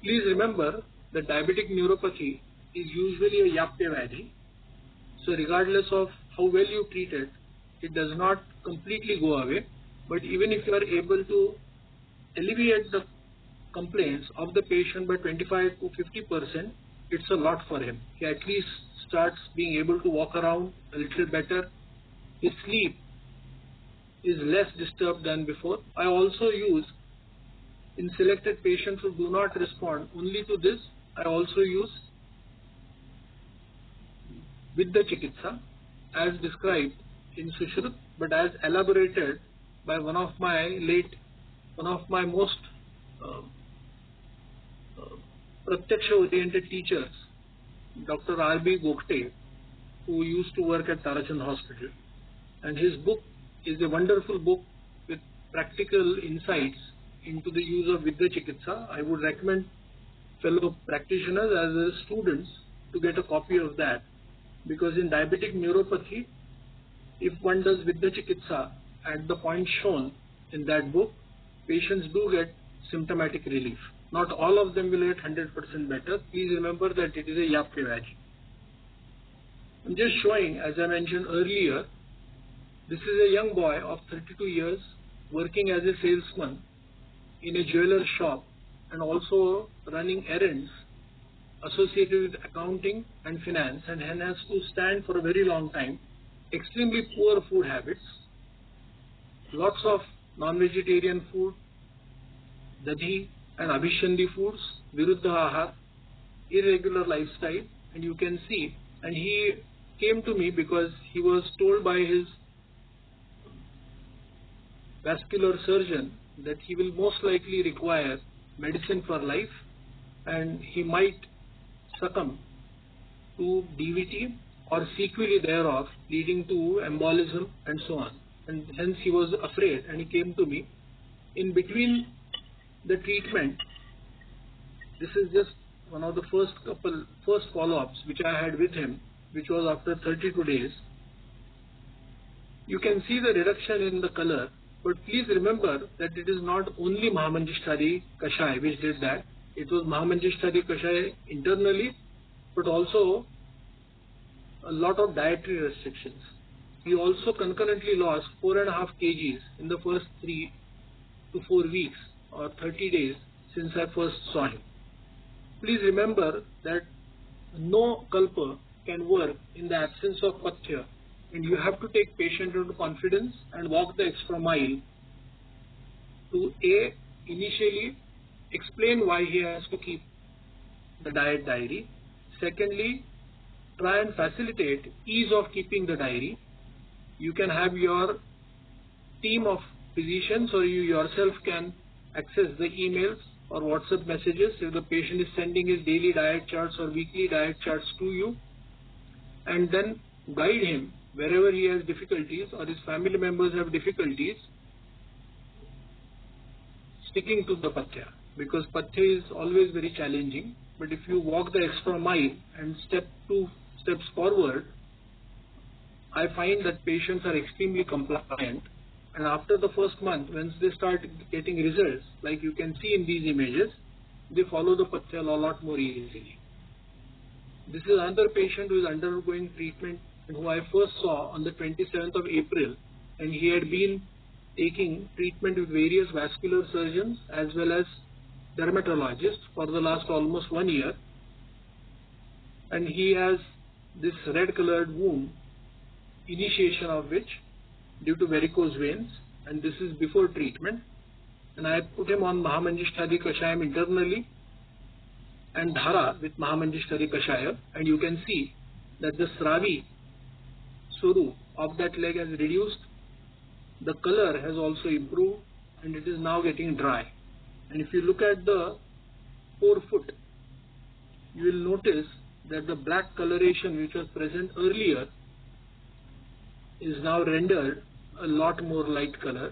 [SPEAKER 2] Please remember that diabetic neuropathy is usually a Yapya Vyadhi. So regardless of how well you treat it, it does not completely go away. But even if you are able to alleviate the complaints of the patient by 25 to 50%, it's a lot for him. He at least starts being able to walk around a little better. His sleep is less disturbed than before. I also use, in selected patients who do not respond only to this, I also use Vidya Chikitsa as described in Sushrut, but as elaborated by one of my most Pratyaksha oriented teachers, Dr. R.B. Gokte, who used to work at Tarachand Hospital. And his book is a wonderful book with practical insights into the use of Vidya Chikitsa. I would recommend fellow practitioners as well as students to get a copy of that, because in diabetic neuropathy, if one does Vidya Chikitsa at the point shown in that book, patients do get symptomatic relief. Not all of them will get 100% better. Please remember that it is a Yapya Vyadhi. I'm just showing, as I mentioned earlier, this is a young boy of 32 years working as a salesman in a jeweler shop and also running errands associated with accounting and finance, and has to stand for a very long time. Extremely poor food habits, lots of non-vegetarian food, dadhi and abhishandi foods, viruddha ahar, irregular lifestyle, and you can see, and he came to me because he was told by his vascular surgeon that he will most likely require medicine for life and he might succumb to DVT or sequelae thereof leading to embolism and so on. And hence he was afraid and he came to me. In between the treatment, this is just one of the first follow-ups which I had with him, which was after 32 days. You can see the reduction in the color, but please remember that it is not only Mahamanjishtari Kashai which did that. It was Mahamanjishtari Kashai internally, but also a lot of dietary restrictions. He also concurrently lost 4.5 kgs in the first 3 to 4 weeks or 30 days since I first saw him. Please remember that no kalpa can work in the absence of pathya, and you have to take patient into confidence and walk the extra mile to initially explain why he has to keep the diet diary. Secondly, try and facilitate ease of keeping the diary. You can have your team of physicians or you yourself can access the emails or WhatsApp messages if the patient is sending his daily diet charts or weekly diet charts to you, and then guide him wherever he has difficulties or his family members have difficulties sticking to the pathya, because pathya is always very challenging. But if you walk the extra mile and step 2 steps forward, I find that patients are extremely compliant, and after the first month, once they start getting results, like you can see in these images, they follow the pathya a lot more easily. This is another patient who is undergoing treatment and who I first saw on the 27th of April, and he had been taking treatment with various vascular surgeons as well as dermatologists for the last almost 1 year, and he has this red colored wound, initiation of which due to varicose veins, and this is before treatment, and I put him on Mahamanjishtari Kashayam internally and Dhara with Mahamanjishtari Kashaya, and you can see that the Sravi Suru of that leg has reduced. The color has also improved and it is now getting dry. And if you look at the forefoot, you will notice that the black coloration which was present earlier is now rendered a lot more light color.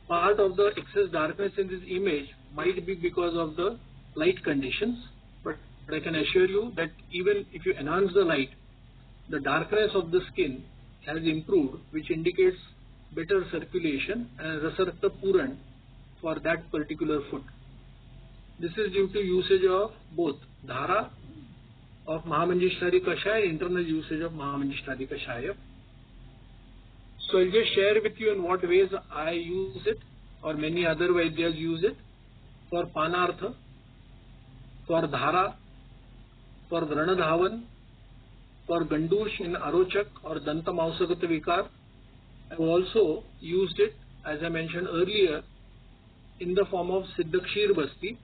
[SPEAKER 2] Part of the excess darkness in this image might be because of the light conditions, but I can assure you that even if you enhance the light, the darkness of the skin has improved, which indicates better circulation and Rasarkta Puran for that particular foot. This is due to usage of both Dhara of Mahamanjishtari Kashaya and internal usage of Mahamanjishtari Kashaya. So I'll just share with you in what ways I use it or many other Vaidyas use it for Panartha, for Dhara, for Vranadhavan, for Gandush in Arochak or Danta Mausagata Vikar. I've also used it, as I mentioned earlier, in the form of Siddhakshir Basti,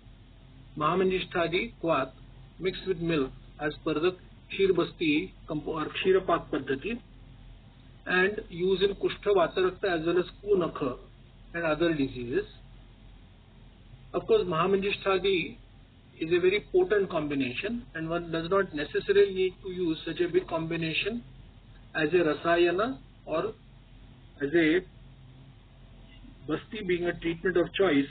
[SPEAKER 2] Mahamanjishtadi Kwat mixed with milk as per the Kshir Basti or Kshirapak Paddhati, and used in Kushtha Vatarakta as well as Kunakha and other diseases. Of course, Mahamanjishtadi is a very potent combination and one does not necessarily need to use such a big combination as a Rasayana or as a Basti being a treatment of choice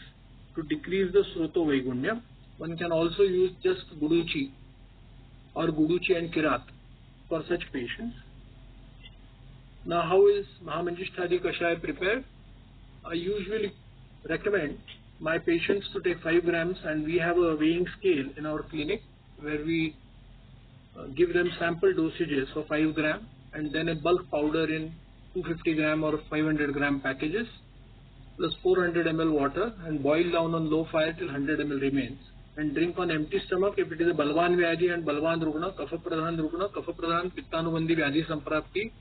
[SPEAKER 2] to decrease the Sroto Vaigunya. One can also use just Guduchi or Guduchi and Kirat for such patients. Now, how is Mahamanjishtadi Kashaya prepared? I usually recommend my patients to take 5 grams, and we have a weighing scale in our clinic where we give them sample dosages for 5 gram and then a bulk powder in 250 gram or 500 gram packages plus 400 ml water and boil down on low fire till 100 ml remains and drink on empty stomach if it is a Balwan Vyadhi and Balwan Rugna, Kapha Pradhan Pittanubandhi Vyadhi Samprapti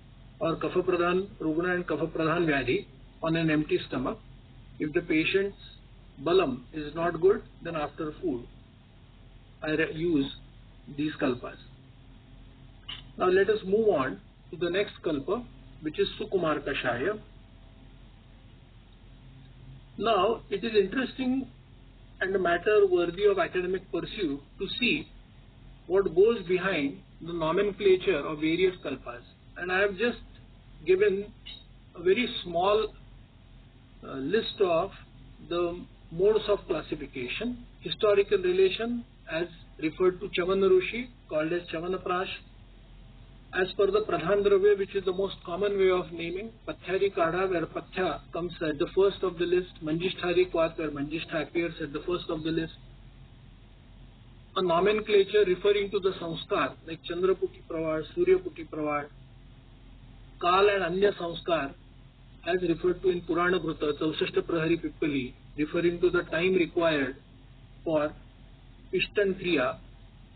[SPEAKER 2] or Kapha Pradhan Rugna and Kapha Pradhan Vyadhi on an empty stomach. If the patient's balam is not good, then after food I use these kalpas. Now let us move on to the next kalpa, which is Sukumar Kashaya. Now it is interesting and a matter worthy of academic pursuit to see what goes behind the nomenclature of various kalpas, and I have just given a very small list of the modes of classification. Historical relation as referred to Chavana Rushi, called as Chavanaprash. As per the Pradhan Dravya, which is the most common way of naming, Pathyari Kadha, where Pathya comes at the first of the list, Manjisthari Kwat, where Manjistha appears at the first of the list. A nomenclature referring to the Sanskar, like Chandraputi Pravar, Suryaputi Pravar, Kal and Anya Sanskar, as referred to in Purana Bhuta, Chausashta Prahari Pippali, referring to the time required for Ishtan Kriya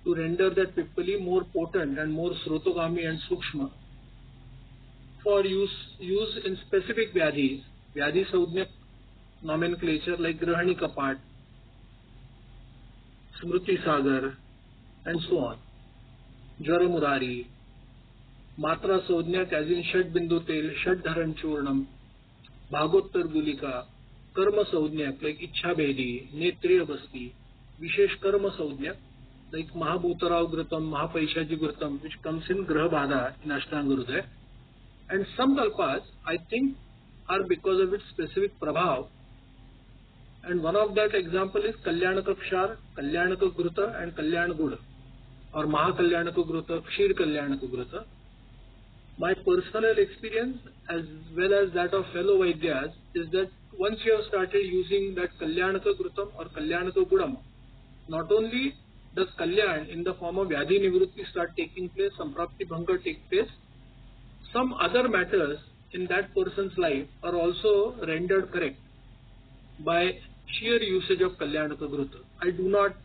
[SPEAKER 2] to render that Pippali more potent and more Srotogami and Sukshma. For use in specific Vyadhis, Vyadhi Saudhyak nomenclature like Grahani Kapat, Smruti Sagar, and so on. Jwara Murari, Matra Saudhyak as in Shad Bindu Tel, Shad Dharan Churnam, Bhagottar Gulika, Karma Saudhyak like Ichha Bhedi, Netriya Basti, Vishesh Karma Saudhyak like Mahabhutarao Gratam, Mahapaishaji Gratam, which comes in Graha Bada in Ashtanga Rudra. And some kalpas, I think, are because of its specific prabhav. And one of that example is Kalyanaka Kshar, Kalyanaka Gruta, and Kalyan Gud, or Mahakalyanaka Gruta, Kshir Kalyanaka Gruta. My personal experience, as well as that of fellow Vaidyas, is that once you have started using that Kalyanaka Grutam or Kalyanaka Gudam, not only does Kalyan in the form of Vyadhi Nivrutti start taking place, Samprapti Bhanga take place, some other matters in that person's life are also rendered correct by sheer usage of Kalyanaka Gruta. I do not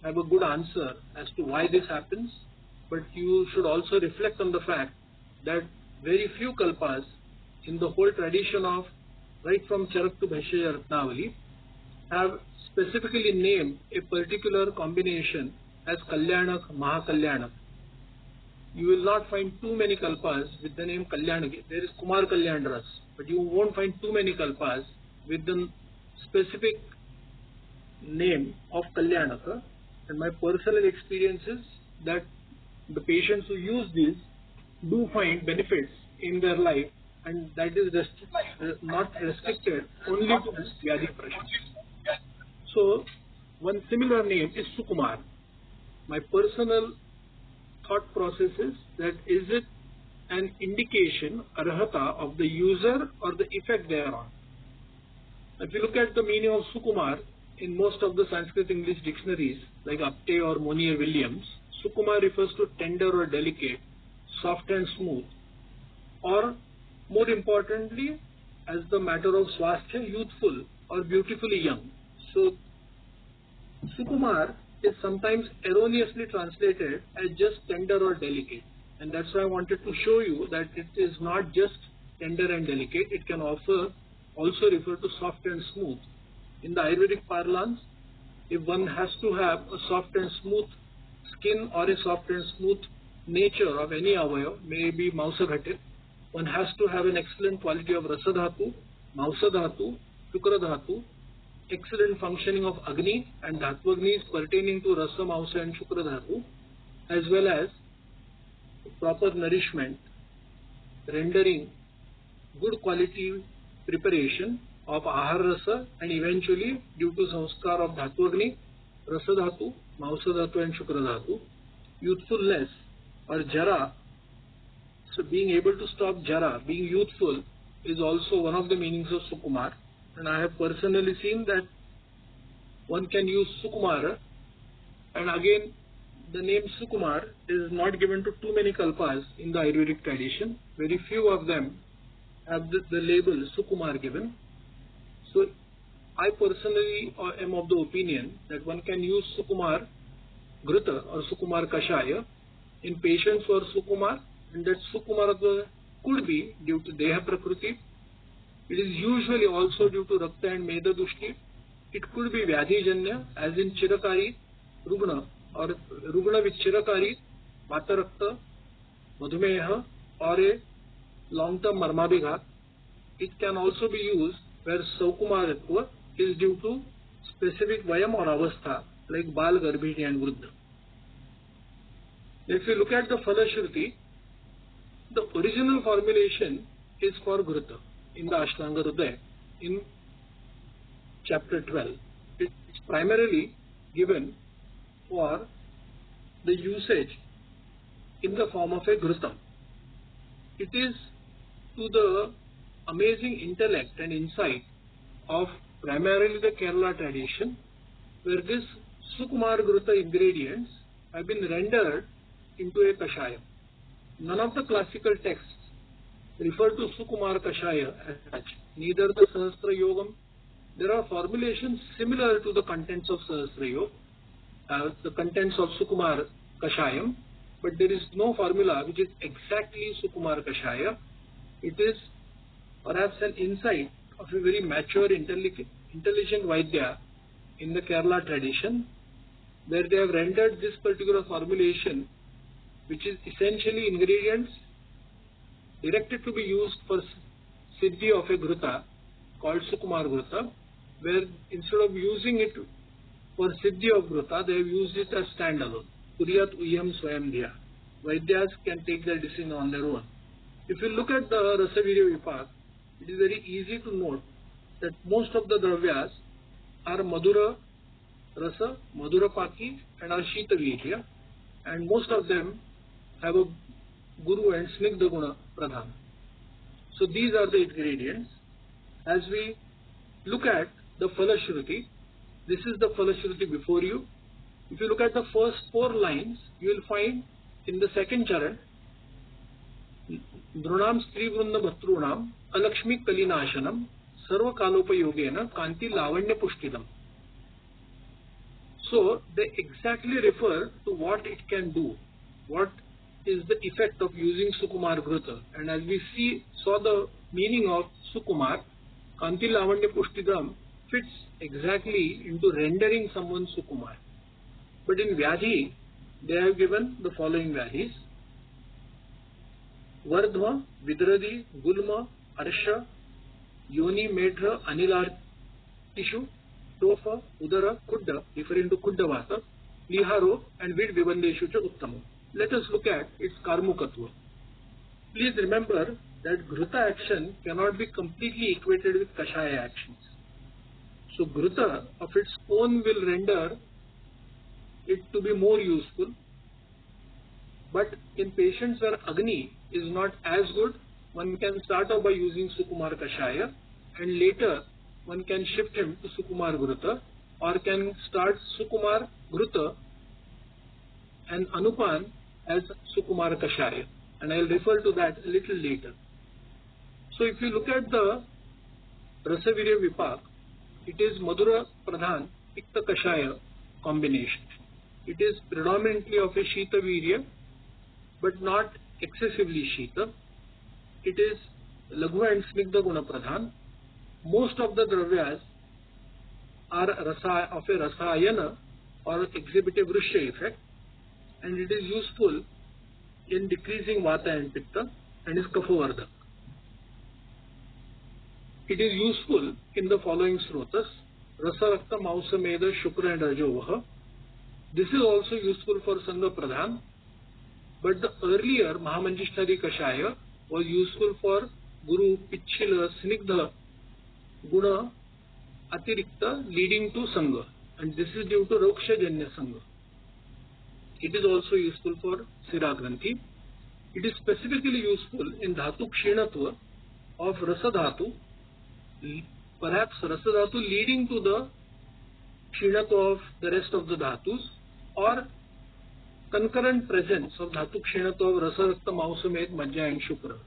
[SPEAKER 2] have a good answer as to why this happens, but you should also reflect on the fact that very few kalpas in the whole tradition of right from Charak to Bhaishya Ratnavali have specifically named a particular combination as Kalyanak, Mahakalyanak. you will not find too many kalpas with the name Kalyanagi. There is Kumar Kalyan Ras, but you won't find too many kalpas with the specific name of Kalyanaka. And my personal experience is that the patients who use these do find benefits in their life, and that is not restricted only to this Vyadhi Prashna. So, one similar name is Sukumar. My personal thought process is that is it an indication, arhata, of the user or the effect they are on. If you look at the meaning of Sukumar in most of the Sanskrit English dictionaries like Apte or Monier Williams, Sukumar refers to tender or delicate, soft and smooth, or more importantly, as the matter of swasthya, youthful or beautifully young. So, Sukumar is sometimes erroneously translated as just tender or delicate, and that's why I wanted to show you that it is not just tender and delicate, it can also refer to soft and smooth. In the Ayurvedic parlance, if one has to have a soft and smooth skin or a soft and smooth nature of any avaya, maybe Mausaghatit, one has to have an excellent quality of Rasadhatu, Mausadhatu, Shukradhatu, excellent functioning of Agni and Dhatvagnis pertaining to Rasa, Mausa and Shukradhatu, as well as proper nourishment, rendering good quality preparation of Ahar Rasa, and eventually due to Sanskar of Dhatvagni, Rasadhatu, Mausadhatu and Shukradhatu, youthfulness or Jara. So being able to stop Jara, being youthful, is also one of the meanings of Sukumar. And I have personally seen that one can use Sukumara, and again the name Sukumar is not given to too many kalpas in the Ayurvedic tradition. Very few of them have the label Sukumar given. So I personally am of the opinion that one can use Sukumar Gruta or Sukumar Kashaya in patients who are Sukumar, and that Sukumar could be due to Deha Prakriti. It is usually also due to Rakta and Meda Dushti. It could be Vyadhijanya, as in Chirakari Rugna, or Rugna with Chirakari, Vata Rakta, Madhumeha, or a long-term Marmabhighat. It can also be used where Saukumaratva is due to specific Vayam or Avastha, like Bal, Garbhini and Vruddha. If you look at the Falashruti, the original formulation is for Gruta in the Ashtanga Hridaya in chapter 12. It's primarily given for the usage in the form of a Grutam. It is to the amazing intellect and insight of primarily the Kerala tradition, where this Sukumar Gruta ingredients have been rendered into a Kashaya. None of the classical texts refer to Sukumar Kashaya as such, neither the Sahasra Yogam. There are formulations similar to the contents of Sahasra Yoga, the contents of Sukumar Kashayam, but there is no formula which is exactly Sukumar Kashaya. It is perhaps an insight of a very mature, intelligent Vaidya in the Kerala tradition, where they have rendered this particular formulation, which is essentially ingredients directed to be used for Siddhi of a Gruta called Sukumar Gruta, where instead of using it for Siddhi of Gruta, they have used it as standalone. Kuriyat Uyam Swayam Dhya. Vaidyas can take their decision on their own. If you look at the Rasavirya Vipak, it is very easy to note that most of the dravyas are Madhura Rasa, Madhura Paki and are Shita Virya, and most of them have a Guru and Snigdha Guna Pradhan. So these are the ingredients. As we look at the Falashruti, this is the Falashruti before you. If you look at the first 4 lines, you will find in the second charan, Drunam Stri Vrunda Bhatrunam Alakshmi Kalinashanam Sarva Kalopayogena Kanti Lavanya Pushtidam. So they exactly refer to what it can do, what is the effect of using Sukumar Gruta. And as we saw the meaning of Sukumar, Kanti Lavanya Pushtidam fits exactly into rendering someone Sukumar. But in Vyadhi, they have given the following Vyadhis: Vardhma, Vidradi, Gulma, Arsha, Yoni, Medra, Anilar tissue, Tofa, Udara, Kudda, referring to Kudda Vata, Liharo, and Vid Vivandeshu cha Uttama. Let us look at its Karmukatva. Please remember that Ghruta action cannot be completely equated with Kashaya actions. So Ghruta of its own will render it to be more useful, but in patients where Agni is not as good, one can start off by using Sukumar Kashaya and later one can shift him to Sukumar Ghruta, or can start Sukumar Ghruta and Anupan as Sukumar Kashaya, and I will refer to that a little later. So if you look at the Rasavirya Vipak, it is Madhura Pradhan Pikta Kashaya combination. It is predominantly of a Shita Virya, but not excessively Shita. It is Laghu and Snigdha Guna Pradhan. Most of the dravyas are of a Rasayana or exhibit a Vrishya effect, and it is useful in decreasing Vata and Pitta and is Kaphavardhak. It is useful in the following srotas: Rasa, Rakta, Mausa, Meda, Shukra and Rajovaha. This is also useful for Sangha Pradhan, but the earlier Mahamanjishtari Kashaya was useful for Guru, Pichila, Snigdha, Guna, Atirikta leading to Sangha, and this is due to Roksha Janya Sangha. It is also useful for Sira Granthi. It is specifically useful in Dhatu Kshinatva of Rasa Dhatu, perhaps Rasa Dhatu leading to the Kshinatva of the rest of the Dhatus, or concurrent presence of Dhatu Kshinatva of Rasa, Rakta, Mausa, Med, Majja and Shukra.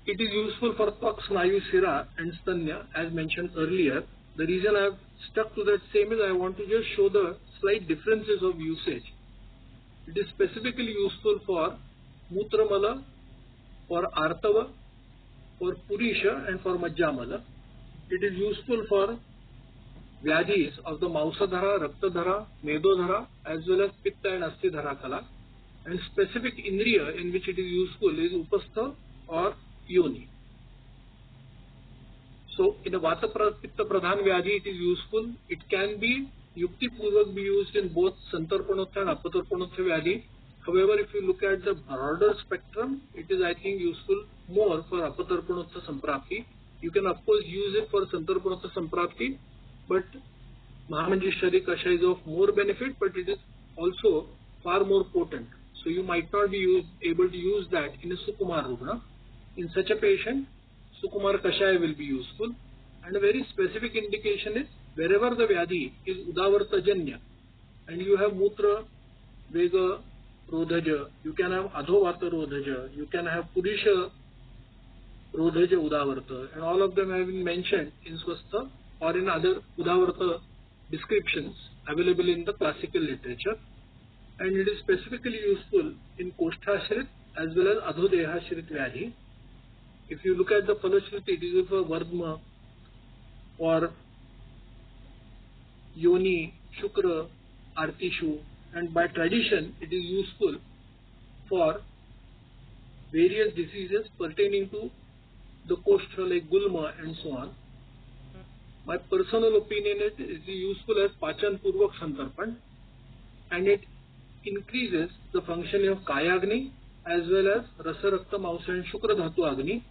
[SPEAKER 2] It is useful for Tvak, Snayu, Sira and Stanya as mentioned earlier. The reason I have stuck to that same is I want to just show the slight differences of usage. It is specifically useful for Mutramala, for Artava, for Purisha and for Majjamala. It is useful for Vyadhis of the Mausadhara, Raktadhara, Medodhara as well as Pitta and Astidhara Kala, and specific Indriya in which it is useful is Upastha or Yoni. So in a Vata Pitta Pradhan Vyadhi it is useful. It can be Yukti Purvak be used in both Santarpanotha and Apatarpanotha Vyadhi. However, if you look at the broader spectrum, it is I think useful more for Apatarpanotha Samprapti. You can of course use it for Santarpanotha Samprapti, but Mahamanjishari Kasha is of more benefit, but it is also far more potent. So you might not be able to use that in a Sukumar Rugna. In such a patient, Sukumar Kashaya will be useful, and a very specific indication is wherever the Vyadhi is Udavarta Janya and you have Mutra, Vega, Rodhaja, you can have Adhovata Rodhaja, you can have Purisha Rodhaja Udavarta, and all of them have been mentioned in Swastha or in other Udavarta descriptions available in the classical literature, and it is specifically useful in Kosthashrit as well as Adhodehashrit Vyadhi. If you look at the Falashruti, it is for Vardhma or Yoni, Shukra, Artishu, and by tradition it is useful for various diseases pertaining to the Kostra like Gulma and so on. My personal opinion is it is useful as Pachan Purvak Santarpan, and it increases the functioning of Kayagni as well as Rasa, Rakta, Mausa and Shukra Dhatu Agni,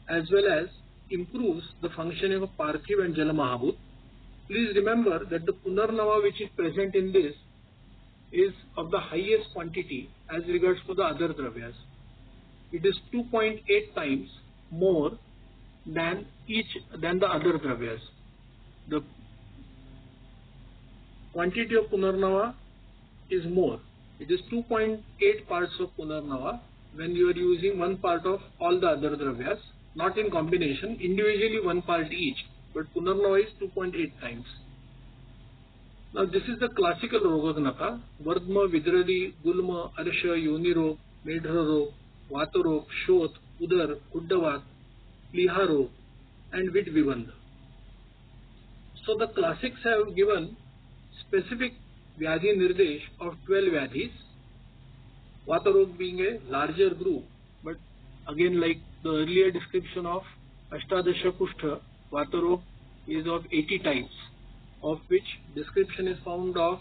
[SPEAKER 2] as well as improves the functioning of Parthiv and Jala Mahabhut. Please remember that the Punarnava which is present in this is of the highest quantity as regards to the other dravyas. It is 2.8 times more than the other dravyas. The quantity of Punarnava is more. It is 2.8 parts of Punarnava when you are using one part of all the other dravyas, not in combination, individually one part each, but Punarnava is 2.8 times. Now this is the classical Rogagnata: Vardhma, Vidradi, Gulma, Arsha, Yonirog, Medhrarog, Vatarog, Shot, Udar, Kuddavat, Liharog and Vid Vivandha. So the classics have given specific Vyadhi Nirdesh of 12 Vyadhis. Vata Rog being a larger group, but again, like the earlier description of Ashtadasha Kushtha, Vata Rog is of 80 types, of which description is found of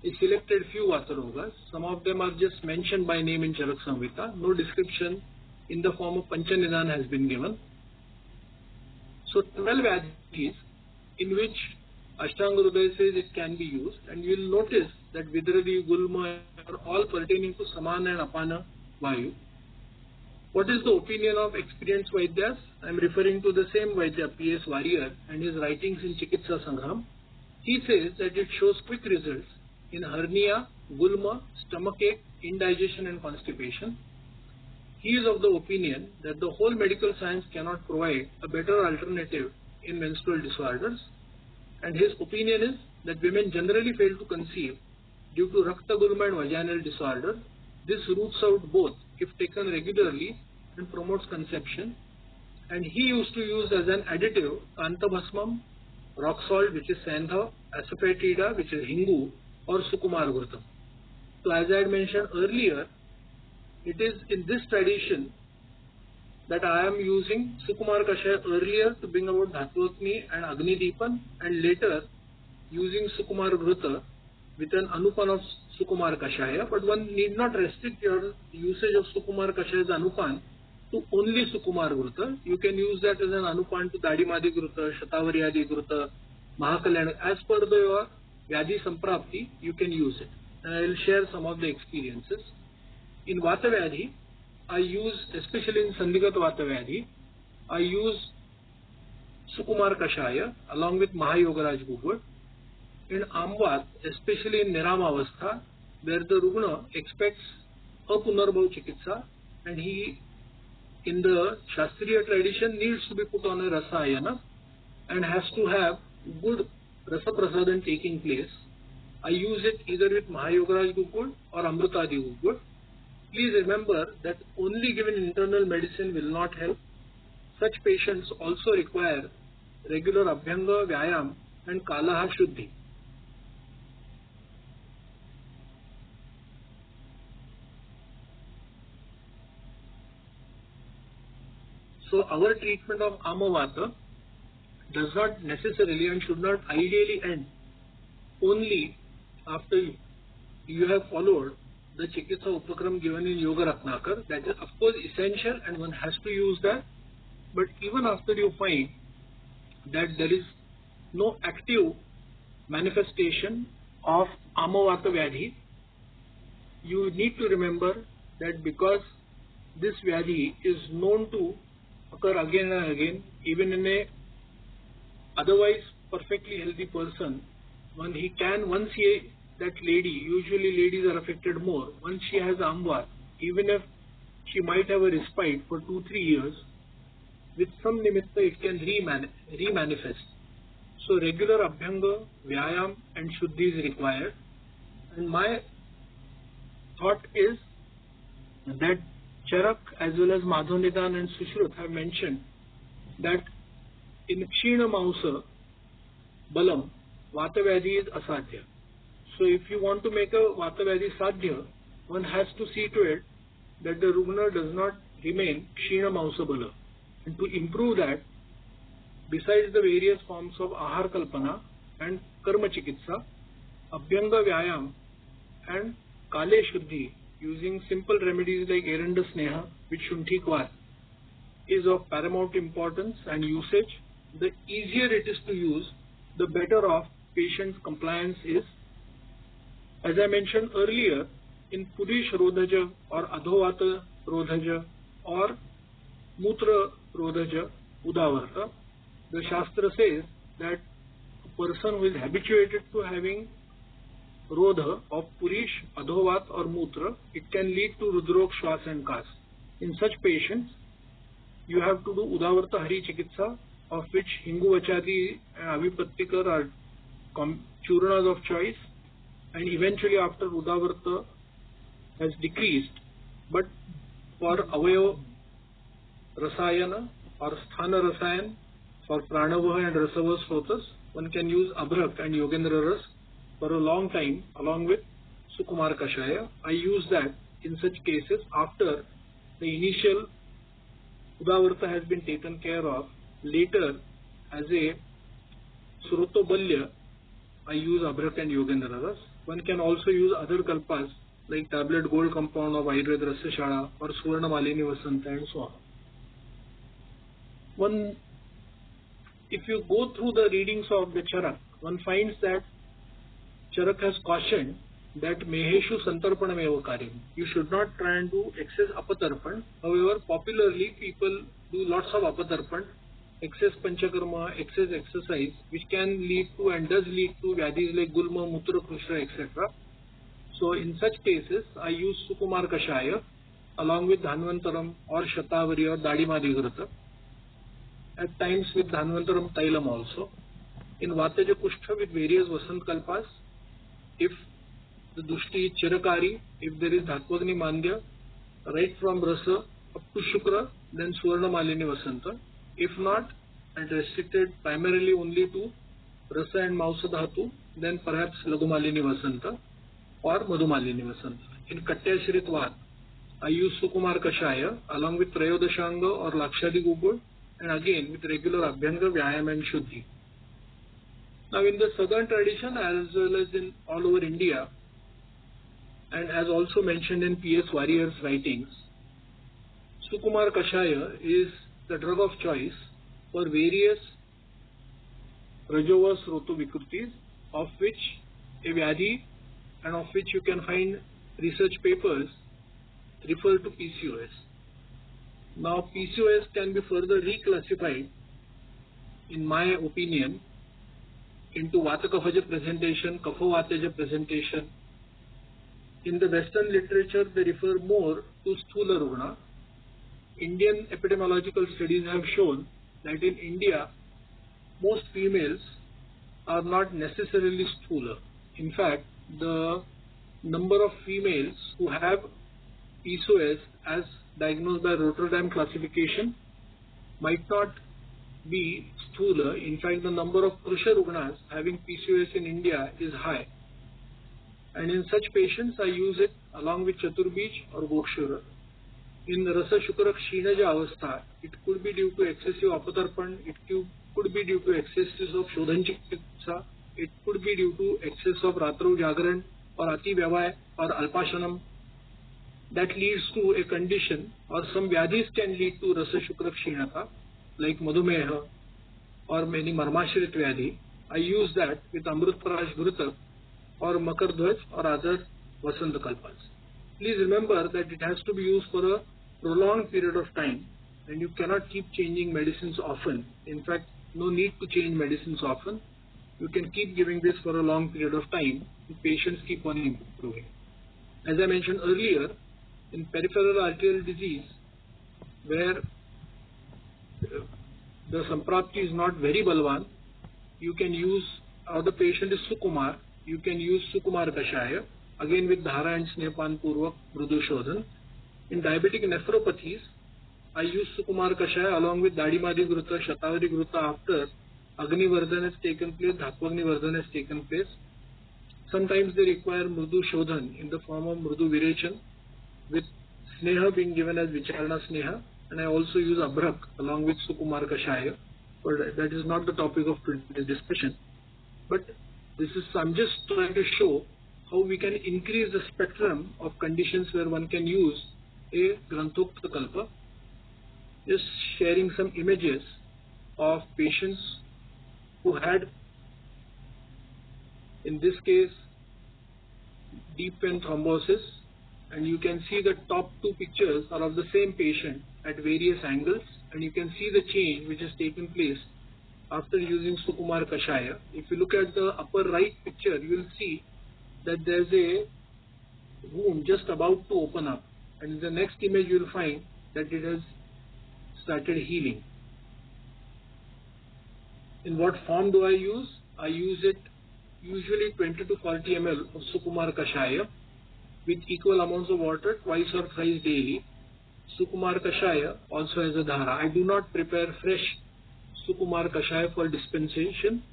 [SPEAKER 2] a selected few Vata Rogas. Some of them are just mentioned by name in Charak Samhita. No description in the form of Panchanidan has been given. So 12 Vyadhis in which Ashtanga Hridaya says it can be used, and you will notice that Vidradi, Gulma are all pertaining to Samana and Apana Vayu. What is the opinion of experienced Vaidyas? I am referring to the same Vaidya, P.S. Warrior, and his writings in Chikitsa Sangram. He says that it shows quick results in hernia, gulma, stomachache, indigestion and constipation. He is of the opinion that the whole medical science cannot provide a better alternative in menstrual disorders, and his opinion is that women generally fail to conceive due to Rakta Gulma and vaginal disorder. This roots out both if taken regularly and promotes conception. And he used to use as an additive Kantabhasmam, rock salt which is Sandha, Asafoetida which is Hingu, or Sukumar Ghrutam. So as I had mentioned earlier, it is in this tradition that I am using Sukumar Kashaya earlier to bring about Dhatvatni and Agni Deepan, and later using Sukumar Ghruta with an Anupan of Sukumar Kashaya. But one need not restrict your usage of Sukumar Kashaya's Anupan to only Sukumar Ghruta. You can use that as an Anupan to Dadimadi Ghruta, Shatavariyadi Ghruta, Mahakalyana. As per your Vyadhi Samprapti, you can use it. And I will share some of the experiences. In Vata Vyadhi, I use, especially in Sandhigat Vata Vyadhi, I use Sukumar Kashaya along with Mahayogaraj Gugud. In Amvat, especially in Nirama Avastha, where the Rugna expects a Punarbhav Chikitsa, and he, in the Shastriya tradition, needs to be put on a Rasayana and has to have good Rasa Prasadan taking place. I use it either with Mahayogaraj Gugud or Amrutadi Gugud. Please remember that only given internal medicine will not help. Such patients also require regular Abhyanga, Vyayam and Kalaha Shuddhi. So our treatment of Amavata does not necessarily and should not ideally end only after you have followed the Chikitsa Upakram given in Yoga Ratnakar. That is of course essential and one has to use that. But even after you find that there is no active manifestation of Amavata Vyadhi, you need to remember that because this Vyadhi is known to occur again and again, even in a otherwise perfectly healthy person, once that lady, usually ladies are affected more, once she has Amvat, even if she might have a respite for 2-3 years, with some nimitta it can remanifest. So regular Abhyanga, Vyayam and Shuddhi is required. And my thought is that Charak as well as Madhonidan and Sushrut have mentioned that in Kshina Mausa Balam, Vata Vyadhi is asadhya. So if you want to make a Vata Vyadhi sadhya, one has to see to it that the Rugna does not remain Kshina Mausa Bala. And to improve that, besides the various forms of Ahar Kalpana and Karma Chikitsa, Abhyanga Vyayam and Kale Shuddhi, using simple remedies like Eranda Sneha with Shunthi Kvat, is of paramount importance and usage. The easier it is to use, the better off patient's compliance is. As I mentioned earlier, in Purish Rodhaja or Adhovata Rodhaja or Mutra Rodhaja Udavarta, the Shastra says that a person who is habituated to having Rodha of Purish, Adhovat or Mutra, it can lead to Rudrok, Shwas and Kas. In such patients, you have to do Udavarta Hari Chikitsa, of which Hingu Vachadi and Avipattikar are churnas of choice, and eventually after Udavarta has decreased, but for Avayo Rasayana or Sthana Rasayan, for Pranavaha and Rasava Srotas, one can use Abhrak and Yogendra Ras for a long time along with Sukumar Kashaya. I use that in such cases after the initial Udavarta has been taken care of. Later, as a Srotobalya, I use Abhrak and Yogendra Ras. One can also use other kalpas like tablet gold compound of Ayurveda Rasashala or Suvarna Malini Vasanta and so on. If you go through the readings of the Charak, one finds that Charak has cautioned that Meheshu Santarpanam eva karyam. You should not try and do excess apatarpan. However, popularly people do lots of apatarpan, excess panchakarma, excess exercise, which can lead to and does lead to vyadhis like Gulma, Mutra, Krushra, etc. So in such cases, I use Sukumar Kashaya along with Dhanvantaram or Shatavari or Dadimadigrata. At times with Dhanvantaram Tailam also. In Vataja Kushtha with various Vasant Kalpas, if the Dushti is Chirakari, if there is Dhatvagni Mandya, right from Rasa up to Shukra, then Suvarna Malini Vasanta. If not, and restricted primarily only to Rasa and Mausa Dhatu, then perhaps Laghu Malini Vasanta or Madhu Malini Vasanta. In Katya Shritvat, I use Sukumar Kashaya along with Trayodashanga or Lakshadi Gubud, and again with regular Abhyanga, Vyayam and Shuddhi. Now in the southern tradition as well as in all over India, and as also mentioned in P.S. Warrior's writings, Sukumar Kashaya is the drug of choice for various Rajova Srotu Vikrutis, of which a Vyadhi and of which you can find research papers refer to PCOS. Now PCOS can be further reclassified, in my opinion, into Vata Kaphaja presentation, Kapha Vataja presentation. In the Western literature, they refer more to Sthula Rugna. Indian epidemiological studies have shown that in India, most females are not necessarily Sthula. In fact, the number of females who have PCOS as diagnosed by Rotterdam classification might not be Sthula. In fact, the number of Purusha Rugnas having PCOS in India is high. And in such patients, I use it along with Chaturbij or Gokshura. In Rasa Shukra Kshinaja Avastha, it could be due to excessive apatarpan, it could be due to excesses of Shodhan Chikitsa, it could be due to excess of Ratrau Jagaran or Ati Vyavai or Alpashanam. That leads to a condition, or some Vyadhis can lead to Rasa Shukra Kshinata, like Madhumeha or many Marmashrit Vyadhi. I use that with Amrut Parash Bhrutak or Makardhwaj or other Vasanta Kalpas. Please remember that it has to be used for a prolonged period of time, and you cannot keep changing medicines often. In fact, no need to change medicines often. You can keep giving this for a long period of time, and patients keep on improving. As I mentioned earlier, in peripheral arterial disease, where the Samprapti is not very Balwan, you can use, or the patient is Sukumar, you can use Sukumar Kashaya, again with Dhara and Snepan Purvak Mrudu Shodhan. In diabetic nephropathies, I use Sukumar Kashaya along with Dadimadi Gruta, Shatavari Gruta after Agni Vardhan has taken place, Dhatvagni Vardhan has taken place. Sometimes they require Mrudu Shodhan in the form of Mrudu Virechan, with Sneha being given as Vicharana Sneha, and I also use Abhrak along with Sukumar Kashaya, but that is not the topic of today's discussion. But I'm just trying to show how we can increase the spectrum of conditions where one can use a Granthokta Kalpa. Just sharing some images of patients who had, in this case, deep vein thrombosis, and you can see the top two pictures are of the same patient at various angles, and you can see the change which has taken place after using Sukumar Kashaya. If you look at the upper right picture, you will see that there is a wound just about to open up, and in the next image you will find that it has started healing. In what form do I use? I use it usually 20 to 40 ml of Sukumar Kashaya with equal amounts of water twice or thrice daily. Sukumar Kashaya also has a dhara. I do not prepare fresh Sukumar Kashaya for dispensation.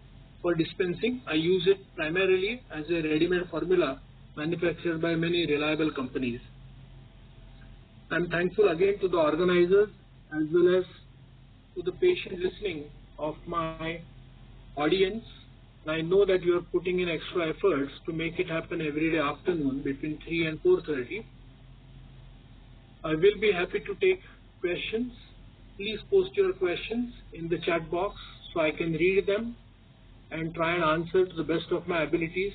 [SPEAKER 2] For dispensing, I use it primarily as a ready-made formula manufactured by many reliable companies. I'm thankful again to the organizers as well as to the patient listening of my audience. I know that you are putting in extra efforts to make it happen every day afternoon between 3 and 4:30. I will be happy to take questions. Please post your questions in the chat box so I can read them and try and answer to the best of my abilities.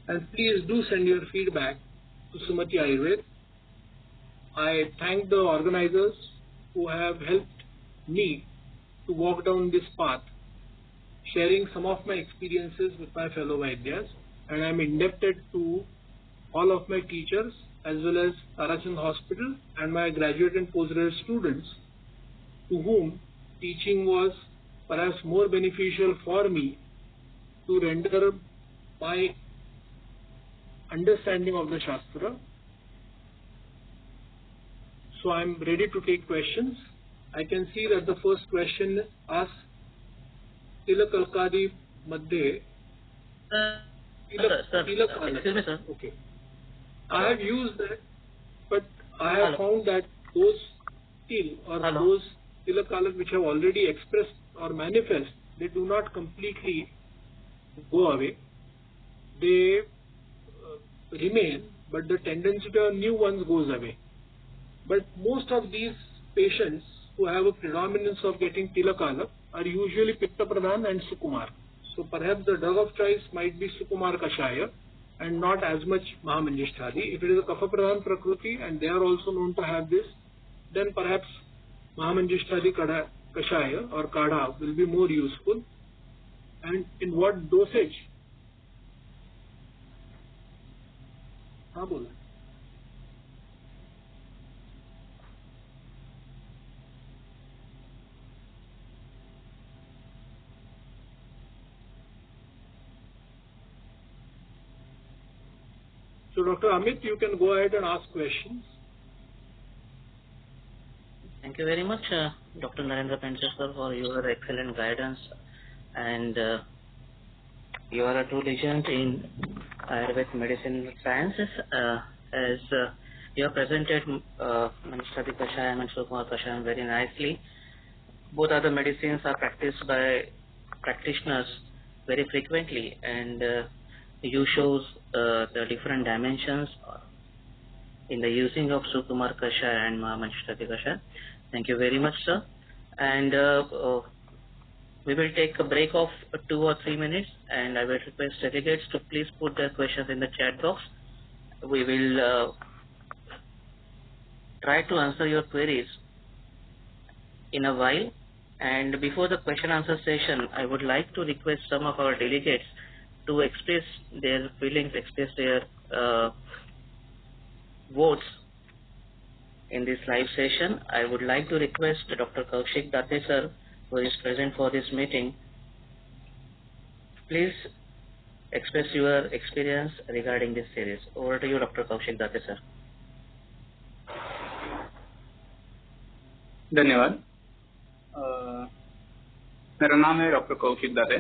[SPEAKER 2] And please do send your feedback to Sumati Ayurved. I thank the organizers who have helped me to walk down this path, sharing some of my experiences with my fellow Vaidyas, and I am indebted to all of my teachers as well as Tarachand Hospital and my graduate and postgraduate students, to whom teaching was perhaps more beneficial for me to render my understanding of the Shastra. So I am ready to take questions. I can see that the first question asks, Tilakalkadi Madhye.
[SPEAKER 3] Excuse me, sir.
[SPEAKER 2] Okay. I have used that, but I have found that those til or those tilakalas which have already expressed or manifest, they do not completely go away. They remain, but the tendency to have new ones goes away. But most of these patients who have a predominance of getting tilakala are usually Pitta Pradhan and Sukumar. So perhaps the drug of choice might be Sukumar Kashaya and not as much Mahamanjishtadi. If it is a Kapha Pradhan Prakriti and they are also known to have this, then perhaps Mahamanjishtadi Kashaya or Kadha will be more useful. And in what dosage? हाँ बोला. So Dr. Amit, you can go ahead and ask questions.
[SPEAKER 3] Thank you very much, Dr. Narendra Penchar, sir, for your excellent guidance, and you are a true legend in Ayurvedic medicine sciences, as you have presented Manjishtadi Kashayam and Sukumar Kashayam very nicely. Both other medicines are practiced by practitioners very frequently, and you shows the different dimensions in the using of Sukumar Kashaya and Manjishtadi Kashaya. Thank you very much, sir. And we will take a break of 2 or 3 minutes, and I will request delegates to please put their questions in the chat box. We will try to answer your queries in a while. And before the question answer session, I would like to request some of our delegates to express their feelings, express their votes in this live session. I would like to request Dr. Kaushik Date sir, who is present for this meeting. Please express your experience regarding this series. Over to you, Dr. Kaushik Date sir.
[SPEAKER 4] धन्यवाद. मेरा नाम है doctor Kaushik दाते.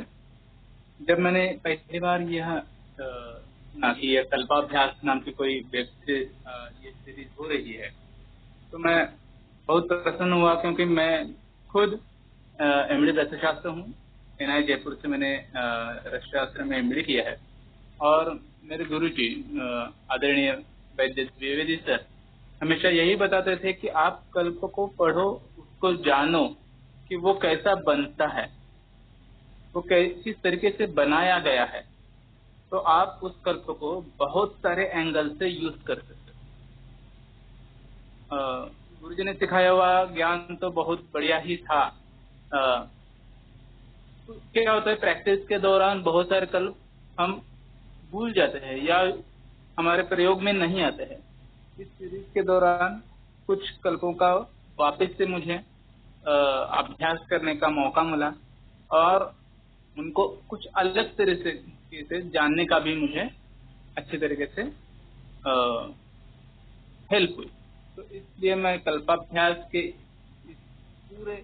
[SPEAKER 4] जब मैंने पहली बार यह सुना कि यह कल्पाभ्यास नाम की कोई वेब ये सीरीज हो रही है, तो मैं बहुत प्रसन्न हुआ, क्योंकि मैं खुद एमडी रसशास्त्र हूँ. एनआई जयपुर से मैंने रसशास्त्र में एमडी किया है, और मेरे गुरु जी आदरणीय वैद्य द्विवेदी सर हमेशा यही बताते थे कि आप कल्प को पढ़ो, उसको जानो कि वो कैसा बनता है, वो किस तरीके से बनाया गया है, तो आप उस कल्प को बहुत सारे एंगल से यूज कर सकते हो. गुरुजी ने सिखाया हुआ ज्ञान तो बहुत बढ़िया ही था. क्या होता है, प्रैक्टिस के दौरान बहुत सारे कल्प हम भूल जाते हैं या हमारे प्रयोग में नहीं आते हैं. इस सीरीज के दौरान कुछ कल्पों का वापस से मुझे अभ्यास करने का मौका मिला, और उनको कुछ अलग तरीके से जानने का भी मुझे अच्छे तरीके से हेल्प हुई. तो इसलिए मैं कल्पाभ्यास के इस पूरे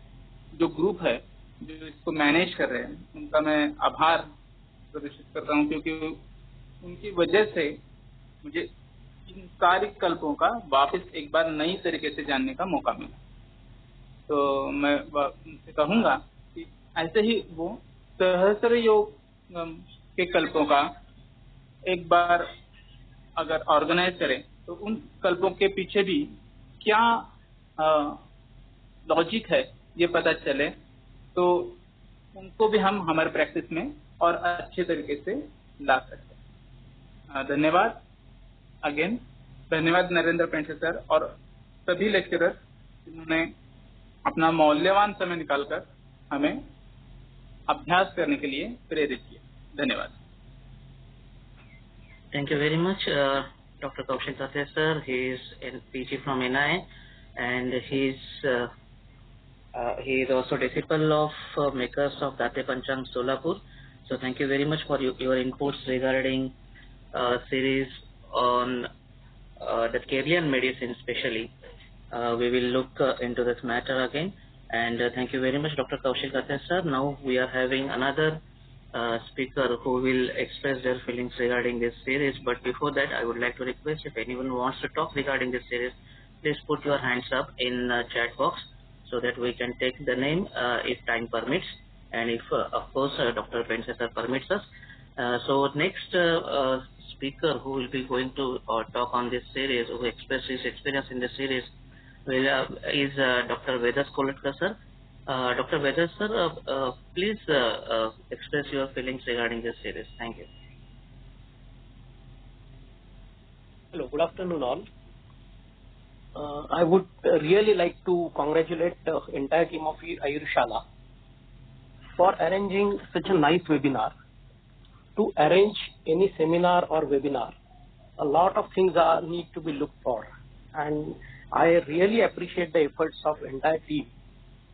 [SPEAKER 4] जो ग्रुप है जो इसको मैनेज कर रहे हैं, उनका मैं आभार प्रदर्शित करता हूँ, क्योंकि उनकी वजह से मुझे इन सारे कल्पों का वापस एक बार नई तरीके से जानने का मौका मिला। तो मैं उनसे कहूँगा कि ऐसे ही वो सहस्त्र योग के कल्पों का एक बार अगर ऑर्गेनाइज करें तो उन कल्पों के पीछे भी क्या लॉजिक है ये पता चले, तो उनको भी हम हमारे प्रैक्टिस में और अच्छे तरीके से ला सकते हैं। धन्यवाद अगेन, धन्यवाद नरेंद्र पेंडसे सर और सभी लेक्चरर्स जिन्होंने अपना मौल्यवान समय निकालकर हमें अभ्यास करने के लिए प्रेरित किया। धन्यवाद।
[SPEAKER 3] Thank you very much, Dr. Kaushik Kathe sir. He is in PG from NI, and he is also disciple of makers of Date Panchang Solapur. So thank you very much for your inputs regarding series on the Keralian medicine especially. We will look into this matter again, and thank you very much, Dr. Kaushik Kathe sir. Now we are having another speaker who will express their feelings regarding this series, but before that I would like to request, if anyone wants to talk regarding this series, please put your hands up in chat box so that we can take the name if time permits, and if of course Dr. Pencil sir permits us. So next speaker who will be going to talk on this series, who express his experience in this series, is Dr. Vedas Kolatkar sir. Dr. Vedas sir, please express your feelings regarding this series. Thank you.
[SPEAKER 5] Hello, good afternoon all. I would really like to congratulate the entire team of Ayurshala for arranging such a nice webinar. To arrange any seminar or webinar, a lot of things need to be looked for, and I really appreciate the efforts of entire team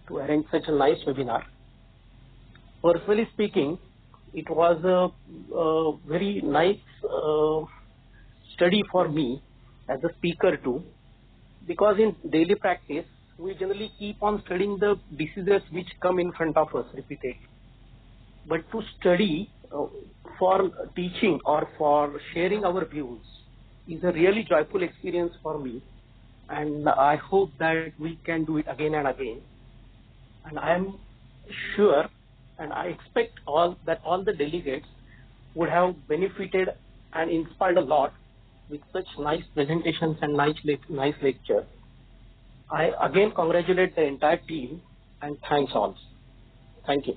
[SPEAKER 5] to arrange such a nice webinar. Personally speaking, it was a very nice study for me as a speaker too, because in daily practice we generally keep on studying the diseases which come in front of us repeatedly, but to study for teaching or for sharing our views is a really joyful experience for me, and I hope that we can do it again and again. And I am sure and I expect that all the delegates would have benefited and inspired a lot with such nice presentations and nice lectures. I again congratulate the entire team and thanks all. Thank you.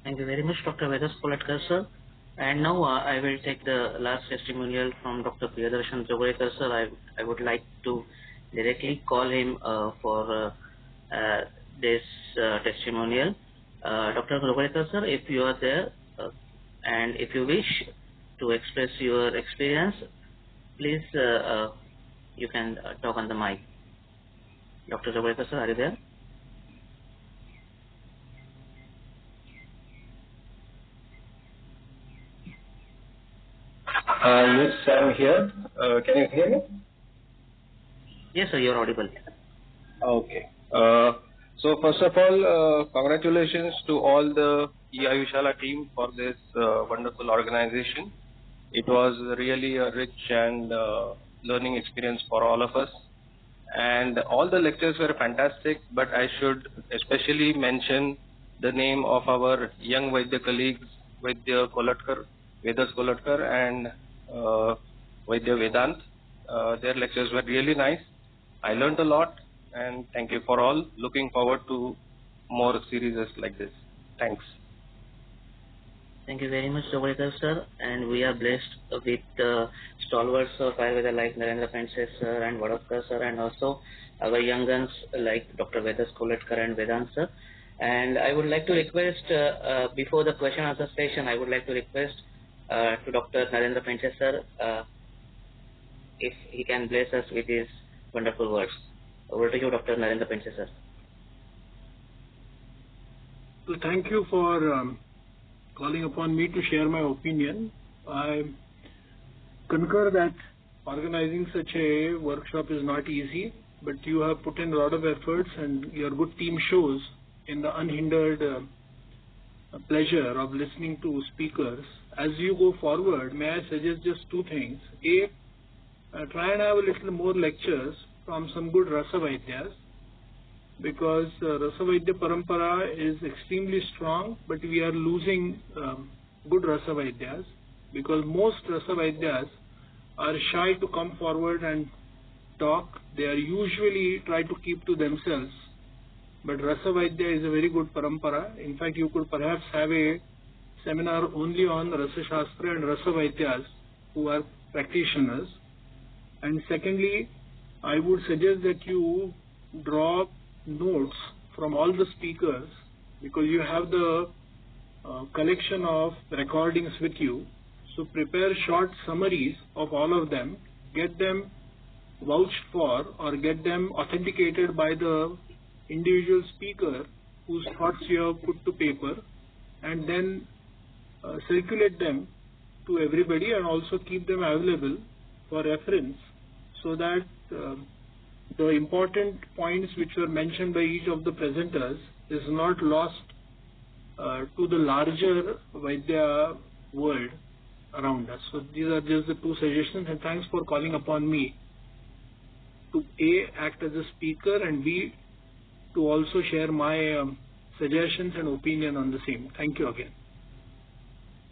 [SPEAKER 3] Thank you very much, Dr. Vedas Kolatkar sir. And now I will take the last testimonial from Dr. Priyadarshan Jogaikar sir. I would like to directly call him for this testimonial. Dr. Jogaikar sir, if you are there and if you wish to express your experience, please you can talk on the mic. Dr. Jogaikar sir, are you there?
[SPEAKER 6] Yes, I'm here. Can you hear me?
[SPEAKER 3] Yes, sir, you are audible.
[SPEAKER 6] Okay. So first of all, congratulations to all the Ayurshala team for this wonderful organization. It was really a rich and learning experience for all of us. And all the lectures were fantastic, but I should especially mention the name of our young Vaidya colleagues, Vaidya Kolatkar, Vedas Kolatkar and Vaidya Vedant. Their lectures were really nice. I learned a lot, and thank you for all. Looking forward to more series like this. Thanks.
[SPEAKER 3] Thank you very much, Jogaikar sir. And we are blessed with stalwarts of Ayurveda like Narendra Pencil sir and Vadodkar sir, and also our young guns like Dr. Vedas Kolatkar and Vedant sir. And I would like to request, before the question answer session, I would like to request to Dr. Narendra Pencil sir if he can bless us with his wonderful words. Over to you, Dr. Narendra Pencil sir.
[SPEAKER 2] Well, thank you for calling upon me to share my opinion. I concur that organizing such a workshop is not easy, but you have put in a lot of efforts and your good team shows in the unhindered pleasure of listening to speakers. As you go forward, may I suggest just two things. A, try and have a little more lectures from some good Rasa Vaidyas, because Rasa Vaidya Parampara is extremely strong, but we are losing good Rasa Vaidyas, because most Rasa Vaidyas are shy to come forward and talk. They are usually try to keep to themselves. But Rasa Vaidya is a very good parampara. In fact, you could perhaps have a seminar only on Rasa Shastra and Rasa Vaidyas who are practitioners. And secondly, I would suggest that you draw notes from all the speakers, because you have the collection of recordings with you. So prepare short summaries of all of them, get them vouched for or get them authenticated by the individual speaker whose thoughts you have put to paper, and then circulate them to everybody, and also keep them available for reference, so that the important points which were mentioned by each of the presenters is not lost to the larger Vaidya world around us. So these are just the two suggestions, and thanks for calling upon me to A, act as a speaker, and B, to also share my suggestions and opinion on the same. Thank you again.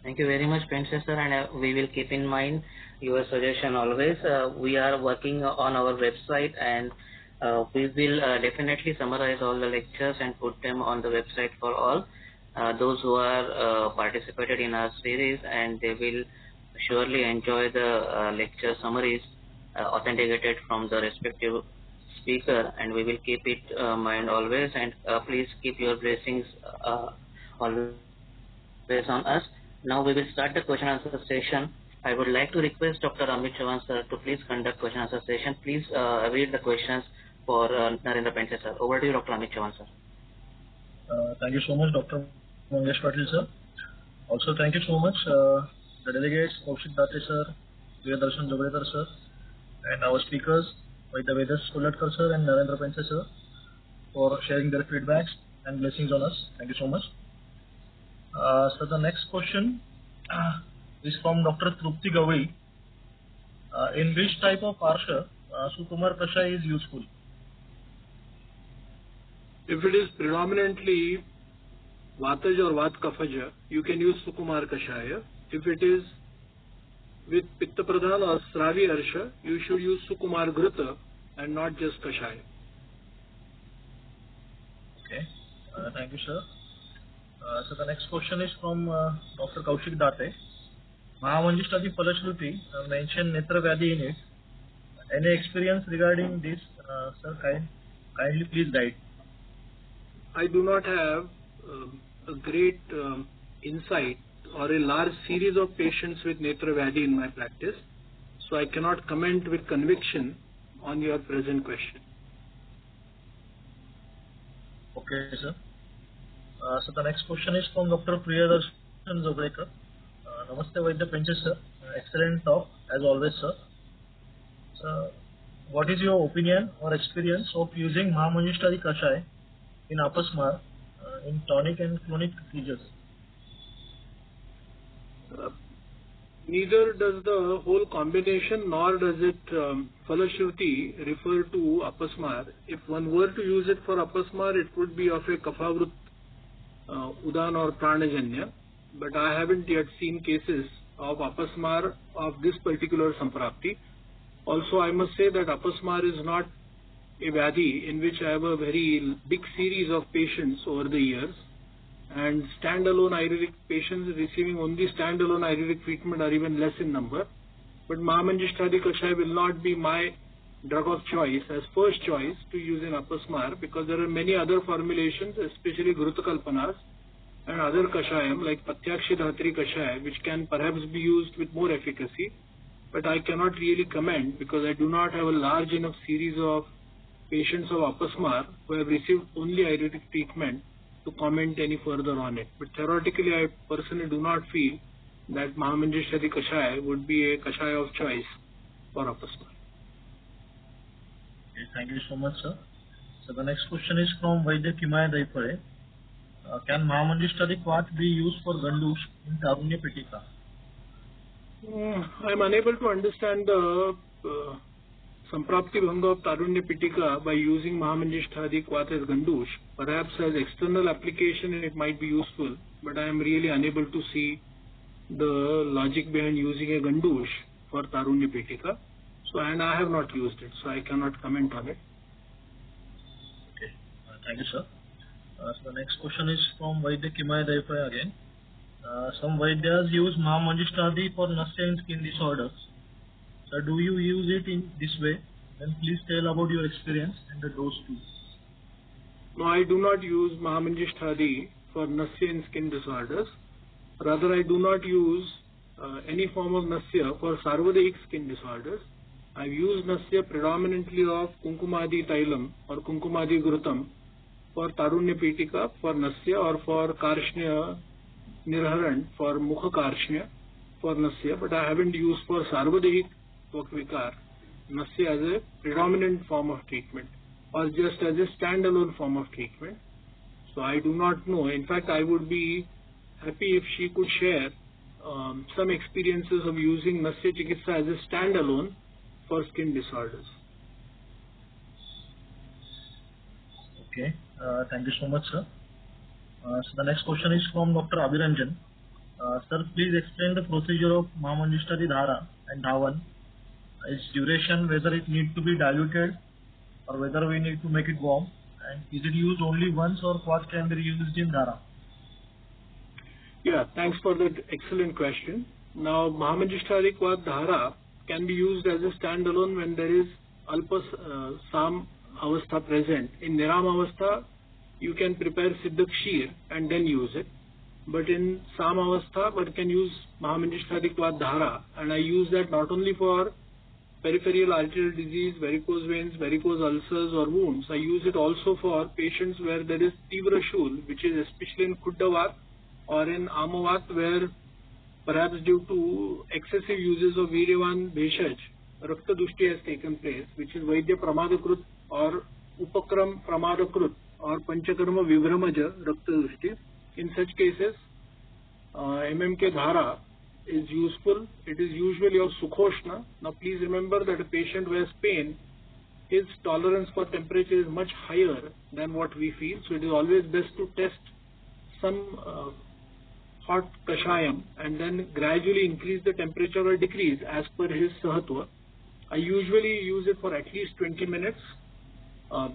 [SPEAKER 3] Thank you very much, Princess sir, and we will keep in mind your suggestion always. We are working on our website, and we will definitely summarize all the lectures and put them on the website for all those who are participated in our series, and they will surely enjoy the lecture summaries authenticated from the respective speaker, and we will keep it mind always, and please keep your blessings always on us. Now we will start the question answer session. I would like to request Dr. Amit Chauhan sir to please conduct question answer session. Please read the questions for Narendra Pense sir. Over to you, Dr. Amit Chauhan sir.
[SPEAKER 1] Thank you so much, Dr. Mangesh Patil sir. Also, thank you so much the delegates, Kaushik Date sir, Priyadarshan Jogrekar sir, and our speakers, Vaidya Vedas Kolatkar sir and Narendra Pense sir, for sharing their feedbacks and blessings on us. Thank you so much. So the next question is from Dr. Trupti Gavai. In which type of Arsha Sukumar Kashaya is useful?
[SPEAKER 2] If it is predominantly Vataja or Vatkafaja, you can use Sukumar Kashaya. If it is with Pitta Pradhan or Sravi Arsha, you should use Sukumar Ghrita and not just Kashaya.
[SPEAKER 1] Okay, thank you, sir. So the next question is from Dr. Kaushik Date. Mahamanjishtadi Palashruti mentioned Netra Vyadhi in it. Any experience regarding this, sir? Kindly please guide.
[SPEAKER 2] I do not have a great insight or a large series of patients with Netra Vyadhi in my practice, so I cannot comment with conviction on your present question.
[SPEAKER 1] Okay, sir. So the next question is from Dr. Priyadarshan Jogrekar. Namaste Vaidya Penche sir. Excellent talk as always, sir. So, what is your opinion or experience of using Mahamanjishtadi Kashaya in Apasmar in tonic and chronic seizures?
[SPEAKER 2] Neither does the whole combination nor does it Falashruti refer to Apasmar. If one were to use it for Apasmar, it would be of a Kafavrut Udan or Pranajanya, but I haven't yet seen cases of Apasmar of this particular Samprapti. Also, I must say that Apasmar is not a Vyadhi in which I have a very big series of patients over the years, and standalone Ayurvedic patients receiving only standalone Ayurvedic treatment are even less in number. But Mahamanjishtadi Kashaya will not be my drug of choice as first choice to use in Apasmar, because there are many other formulations, especially Grutakalpanas and other Kashayam like Patyakshi Dhatri Kashaya, which can perhaps be used with more efficacy. But I cannot really comment because I do not have a large enough series of patients of Apasmar who have received only Ayurvedic treatment to comment any further on it. But theoretically, I personally do not feel that Mahamanjishtadi Kashaya would be a Kashaya of choice for Apasmar.
[SPEAKER 1] Okay, thank you so much, sir. So the next question is from Vaidya Kimaya Daipare. Can Mahamandishtadi Quat be used for Gandush in Tarunya Pitika?
[SPEAKER 2] I am unable to understand the Samprapti Bhanga of Tarunya Pitika by using Mahamandishtadi Quat as Gandush. Perhaps as external application it might be useful, but I am really unable to see the logic behind using a Gandush for Tarunya Pitika. So, and I have not used it, so I cannot comment on it.
[SPEAKER 1] Okay, thank you, sir. So the next question is from Vaidya Kimaya Daipai again. Some Vaidyas use Mahamandishtadi for Nasya and skin disorders. So do you use it in this way? Then please tell about your experience and the dose too.
[SPEAKER 2] No, I do not use Mahamandishtadi for Nasya and skin disorders. Rather, I do not use any form of Nasya for Sarvadaik skin disorders. I've used Nasya predominantly of Kunkumadi Tailam or Kunkumadi Grutam for Tarunya Pitika, for Nasya, or for Karshnya Nirharan for Mukha Karshnya for Nasya, but I haven't used for Sarvadaik Vikar Nasya as a predominant form of treatment or just as a standalone form of treatment. So I do not know. In fact, I would be happy if she could share some experiences of using Nasya Chikitsa as a standalone for skin disorders.
[SPEAKER 1] Okay, thank you so much, sir. So the next question is from Dr. Abhiranjan. Sir, please explain the procedure of Mahamandishtadi Dhara and Dhawan, its duration, whether it needs to be diluted or whether we need to make it warm, and is it used only once or what can be used in Dhara?
[SPEAKER 2] Yeah, thanks for that excellent question. Now, Mahamandishtadi Quat Dhara can be used as a standalone when there is Alpa Sam Avastha present. In Niram Avastha, you can prepare Siddha Kshir and then use it. But in Sam Avastha, one can use Mahamandishtadi Quat Dhara, and I use that not only for peripheral arterial disease, varicose veins, varicose ulcers or wounds. I use it also for patients where there is Tivra Shul, which is especially in Kuddavat or in Amavat, where perhaps due to excessive uses of Viryavan Bheshaj, Rakta Dushti has taken place, which is Vaidya Pramadakrut or Upakram Pramadakrut or Panchakarma Vibhramaja Rakta Dushti. In such cases, MMK Dhara is useful. It is usually of Sukhoshna. Now please remember that a patient who has pain, his tolerance for temperature is much higher than what we feel. So it is always best to test some hot kashayam and then gradually increase the temperature or decrease as per his sahatva. I usually use it for at least 20 minutes.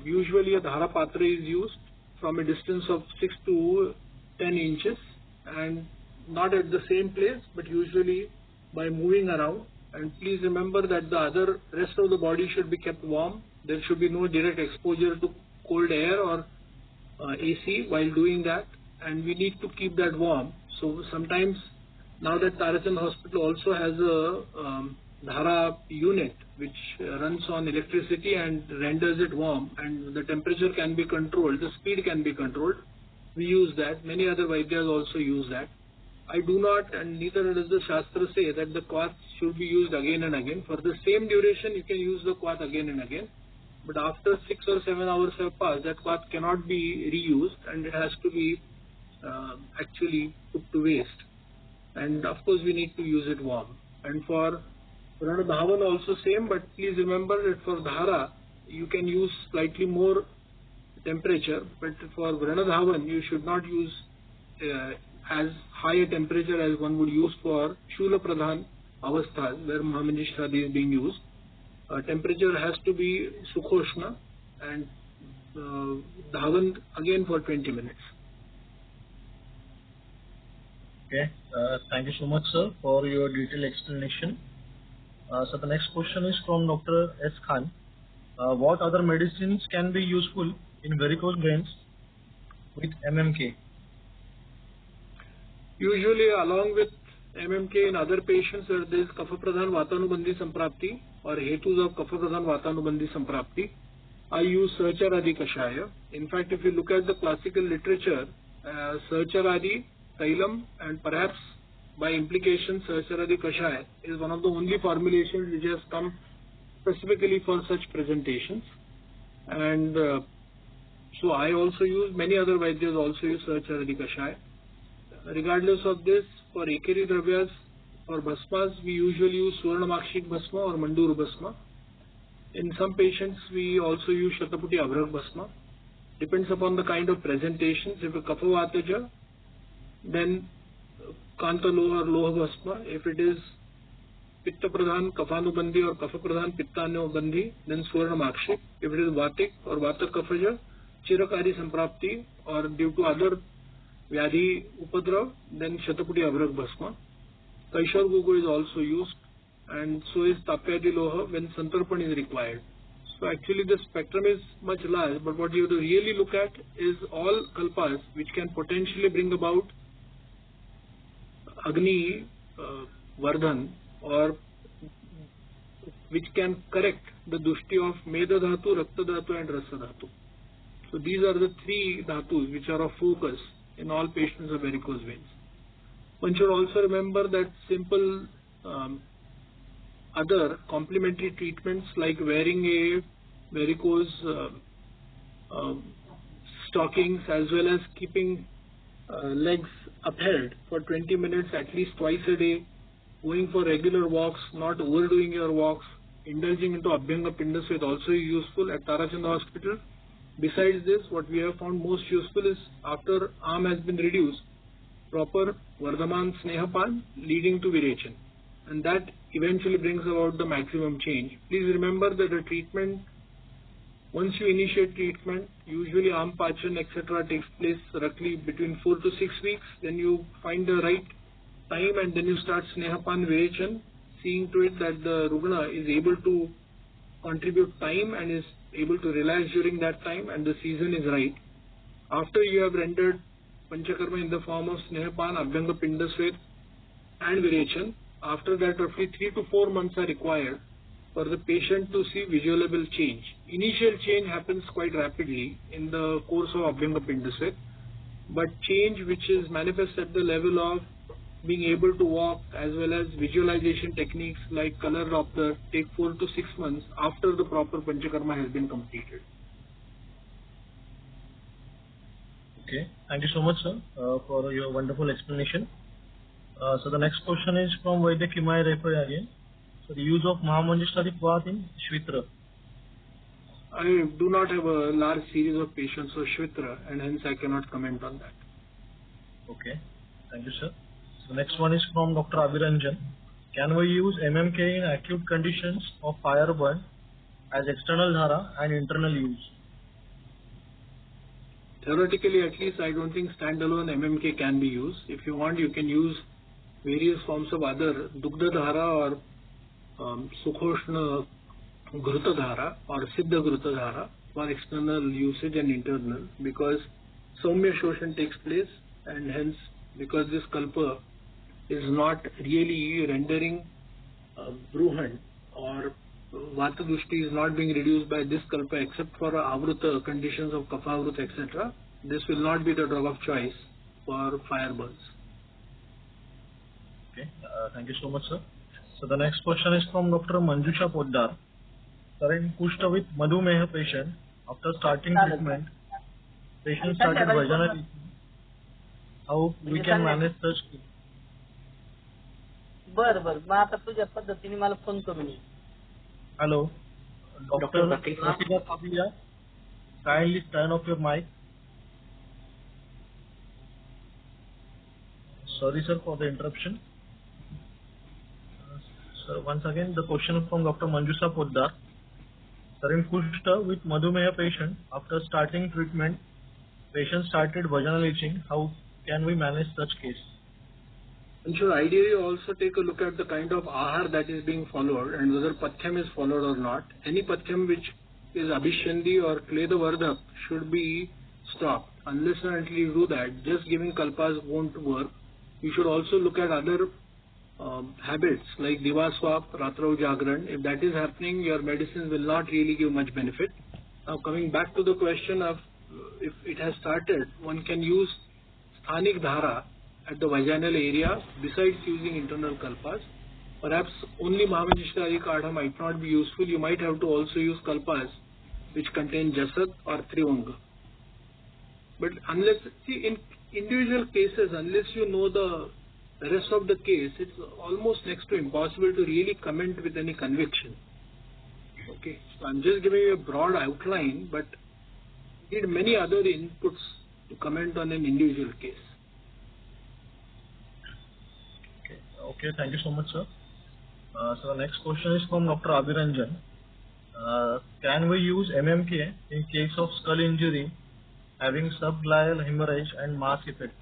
[SPEAKER 2] Usually a Dhara Patra is used from a distance of 6 to 10 inches and not at the same place, but usually by moving around. And please remember that the rest of the body should be kept warm. There should be no direct exposure to cold air or AC while doing that, and we need to keep that warm. So sometimes, now that Tarachand Hospital also has a Dhara unit which runs on electricity and renders it warm, and the temperature can be controlled, the speed can be controlled, we use that. Many other Vaidyas also use that. I do not, and neither does the Shastra say that the Quat should be used again and again. For the same duration, you can use the Quat again and again. But after 6 or 7 hours have passed, that Quat cannot be reused and it has to be actually put to waste. And of course, we need to use it warm. And for Vrana Dhawan also same, but please remember that for Dhara, you can use slightly more temperature, but for Vrana Dhawan, you should not use as high a temperature as one would use for Shula Pradhan Avasthas, where Mahamandishtadi is being used. Temperature has to be Sukhoshna and Dhawan again for 20 minutes.
[SPEAKER 1] Okay, thank you so much, sir, for your detailed explanation. So the next question is from Dr. S. Khan. What other medicines can be useful in varicose veins with MMK?
[SPEAKER 2] Usually, along with MMK in other patients where there is Kapha Pradhan Vatanubandhi Samprapti or Hetus of Kapha Pradhan Vatanubandhi Samprapti, I use Sahacharadi Kashaya. In fact, if you look at the classical literature, Sahacharadi, Tailam, and perhaps by implication Sahacharadi Kashaya is one of the only formulations which has come specifically for such presentations. And So I also use, many other Vaidyas also use Sahacharadi Kashaya. Regardless of this, for Ekari Dravyas, for Bhasmas, we usually use Suvarnamakshik Bhasma or Manduru Bhasma. In some patients, we also use Shataputi Abhrag Bhasma. Depends upon the kind of presentations. If a Kapha Vataja, then Kanta Loha or Loha Bhasma. If it is Pitta Pradhan Kaphanubandhi or Kapha Pradhan Pittanubandhi, then Suvarnamakshik. If it is Vatik or Vata Kaphaja, Chirakari Samprapti, or due to other Vyadhi Upadrav, then Shataputi Abhrag Bhasma. Kaishar Gugu is also used, and so is Tapyadi Loha when Santarpan is required. So actually the spectrum is much large, but what you have to really look at is all kalpas which can potentially bring about Agni Vardhan, or which can correct the dushti of Meda Dhatu, Rakta Dhatu and Rasa Dhatu. So these are the three dhatus which are of focus in all patients of varicose veins. One should also remember that simple other complementary treatments like wearing a varicose stockings, as well as keeping legs upheld for 20 minutes at least twice a day, going for regular walks, not overdoing your walks, indulging into Abhyanga Pindasveda is also useful at Tarachand Hospital. Besides this, what we have found most useful is after arm has been reduced, proper Vardhaman Snehapan leading to Virechan, and that eventually brings about the maximum change. Please remember that the treatment, once you initiate treatment, usually arm pachan etc. takes place roughly between 4 to 6 weeks. Then you find the right time and then you start Snehapan Virechan, seeing to it that the Rugna is able to contribute time and is able to relax during that time, and the season is right. After you have rendered Panchakarma in the form of Snehapan, Abhyanga Pindasveda and Virechan, after that roughly 3 to 4 months are required for the patient to see visualizable change. Initial change happens quite rapidly in the course of Abhyanga Pindasveda, but change which is manifest at the level of being able to walk as well as visualization techniques like color Doppler take 4 to 6 months after the proper Panchakarma has been completed.
[SPEAKER 1] Okay, thank you so much, sir, for your wonderful explanation. So the next question is from Vaidya Kimai Repai again. So the use of Mahamanjushtari Path in Shvitra.
[SPEAKER 2] I do not have a large series of patients of Shvitra, and hence I cannot comment on that.
[SPEAKER 1] Okay, thank you, sir. So next one is from Dr. Abhiranjan. Can we use MMK in acute conditions of fire burn as external dhara and internal use?
[SPEAKER 2] Theoretically, at least, I don't think standalone MMK can be used. If you want, you can use various forms of other Dugdha Dhara or Sukhoshna Gruta Dhara or Siddha Gruta Dhara for external usage and internal, because Saumya Shoshan takes place, and hence, because this Kalpa is not really rendering Bruhan or Vata Dushti is not being reduced by this Kalpa except for Avruta conditions of Kapha Avruta etc. This will not be the drug of choice for fire burns.
[SPEAKER 1] Okay, thank you so much, sir. So the next question is from Dr. Manjusha Poddar. Sir, in Kushta with Madhumeha patient, after starting treatment, patient started vaginal leaking. How we can manage such?
[SPEAKER 3] बरं मग आता तुझ्या पद्धतीने मला phone करून ये.
[SPEAKER 1] Hello, Dr. Pratika Kabiya, kindly turn off your mic. Sorry, sir, for the interruption. Sir, once again, the question from Dr. Manjusha Poddar. Sir, in Kushta with Madhumeha patient, after starting treatment, patient started vaginal itching. How can we manage such case?
[SPEAKER 2] And should ideally also take a look at the kind of ahar that is being followed and whether pathyam is followed or not. Any pathyam which is abhishandi or kleda vardhak should be stopped. Unless and until you do that, just giving kalpas won't work. You should also look at other habits like divaswap, ratrau jagran. If that is happening, your medicines will not really give much benefit. Now coming back to the question of if it has started, one can use sthanik dhara at the vaginal area besides using internal kalpas. Perhaps only Mahamanjushtari Kadha might not be useful. You might have to also use kalpas which contain jasad or trivanga. But unless, see, in individual cases, unless you know the rest of the case, it's almost next to impossible to really comment with any conviction. Okay, so I'm just giving you a broad outline, but need many other inputs to comment on an individual case.
[SPEAKER 1] Okay, thank you so much, sir. So the next question is from Dr. Abhiranjan. Can we use MMK in case of skull injury having subgleal hemorrhage and mass effect?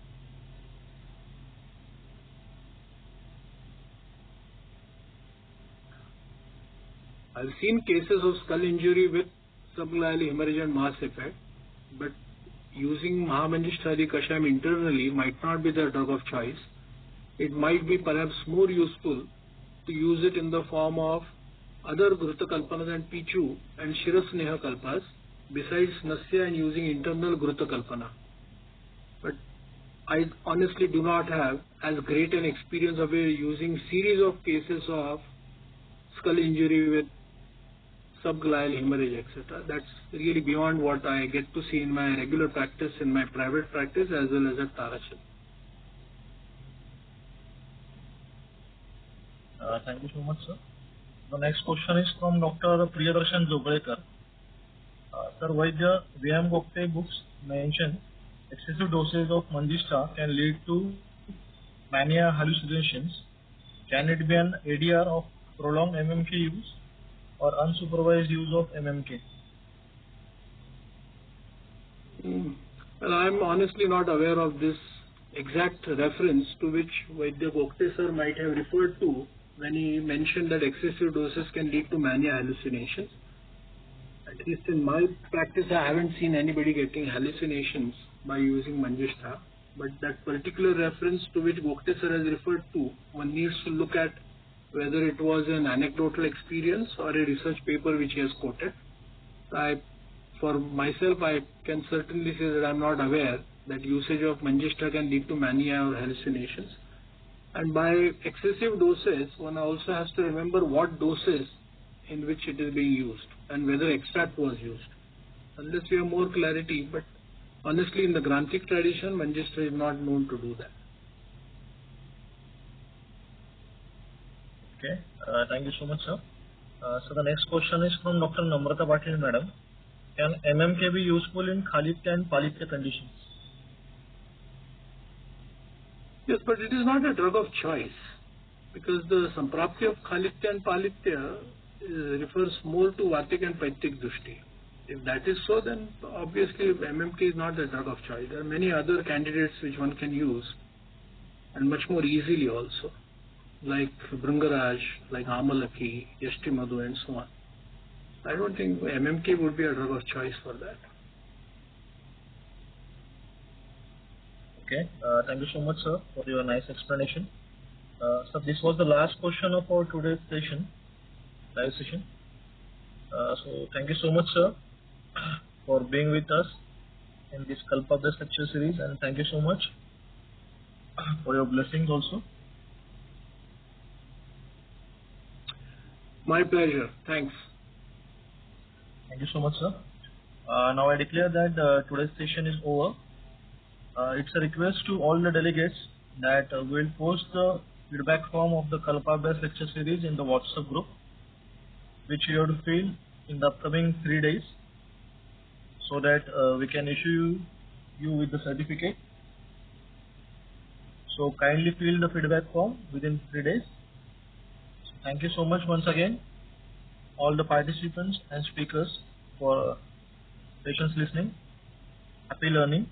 [SPEAKER 2] I've seen cases of skull injury with subgleal hemorrhage and mass effect, but using Mahamanjishtari Kashayam internally might not be the drug of choice. It might be perhaps more useful to use it in the form of other Ghruta Kalpanas and Pichu and Shirasneha Kalpas besides Nasya and using internal Ghruta Kalpana. But I honestly do not have as great an experience of using series of cases of skull injury with subgleal hemorrhage, etc. That's really beyond what I get to see in my regular practice, in my private practice as well as at Tarachal.
[SPEAKER 1] Thank you so much, sir. The next question is from Dr. Priyadarshan Zogalekar. Sir, Vaidya, V.M. Gokte books mention excessive dosage of Manjishta can lead to mania hallucinations. Can it be an ADR of prolonged MMK use or unsupervised use of MMK?
[SPEAKER 2] Well, I am honestly not aware of this exact reference to which Vaidya Gokte sir might have referred to when he mentioned that excessive doses can lead to mania hallucinations. At least in my practice, I haven't seen anybody getting hallucinations by using Manjishta. But that particular reference to which Gokte sir has referred to, one needs to look at whether it was an anecdotal experience or a research paper which he has quoted. For myself, I can certainly say that I'm not aware that usage of Manjishta can lead to mania or hallucinations. And by excessive doses, one also has to remember what doses in which it is being used and whether extract was used. Unless we have more clarity, but honestly in the Granthik tradition, Manjishta is not known to do that.
[SPEAKER 1] Okay, thank you so much, sir. So the next question is from Dr. Namrata Patil, madam. Can MMK be useful in Khalitya and Palitya conditions?
[SPEAKER 2] Yes, but it is not a drug of choice because the Samprapti of Khalitya and Palitya refers more to Vatik and Paitik Dushti. If that is so, then obviously MMK is not a drug of choice. There are many other candidates which one can use and much more easily also, like Bringaraj, like Amalaki, Yashti Madhu and so on. I don't think MMK would be a drug of choice for that.
[SPEAKER 1] Okay, thank you so much, sir, for your nice explanation. So this was the last question of our today's session, live session. So thank you so much, sir, for being with us in this Kalpa-based lecture series, and thank you so much for your blessings also.
[SPEAKER 2] My pleasure. Thanks.
[SPEAKER 1] Thank you so much, sir. Now I declare that today's session is over. It's a request to all the delegates that we'll post the feedback form of the Kalpa-based lecture series in the WhatsApp group, which you have to fill in the upcoming 3 days, so that we can issue you with the certificate. So kindly fill the feedback form within 3 days. So thank you so much once again, all the participants and speakers, for patience listening. Happy learning.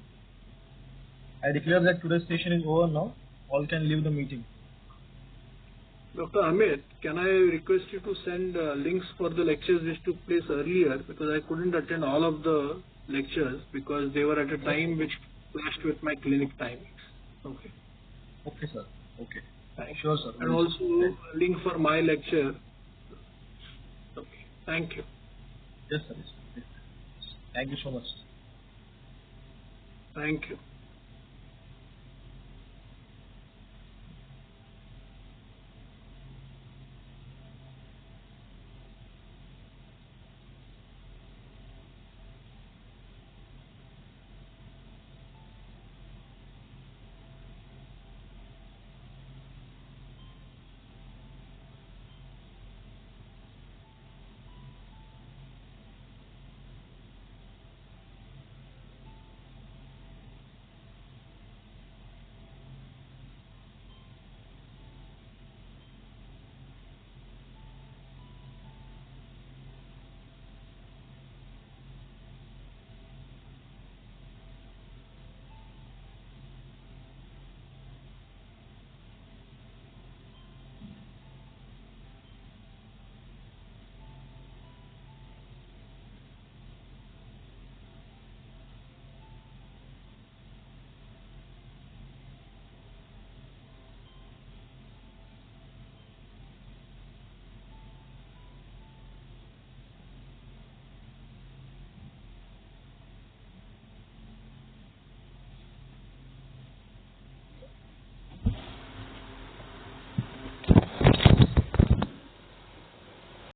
[SPEAKER 1] I declare that today's session is over now. All can leave the meeting.
[SPEAKER 2] Dr. Amit, can I request you to send links for the lectures which took place earlier, because I couldn't attend all of the lectures because they were at a time which clashed with my clinic timings. Okay.
[SPEAKER 1] Okay, sir. Okay.
[SPEAKER 2] Thanks.
[SPEAKER 1] Sure, sir.
[SPEAKER 2] And also a link for my lecture. Okay. Thank you.
[SPEAKER 1] Yes, sir. Thank you so much.
[SPEAKER 2] Thank you.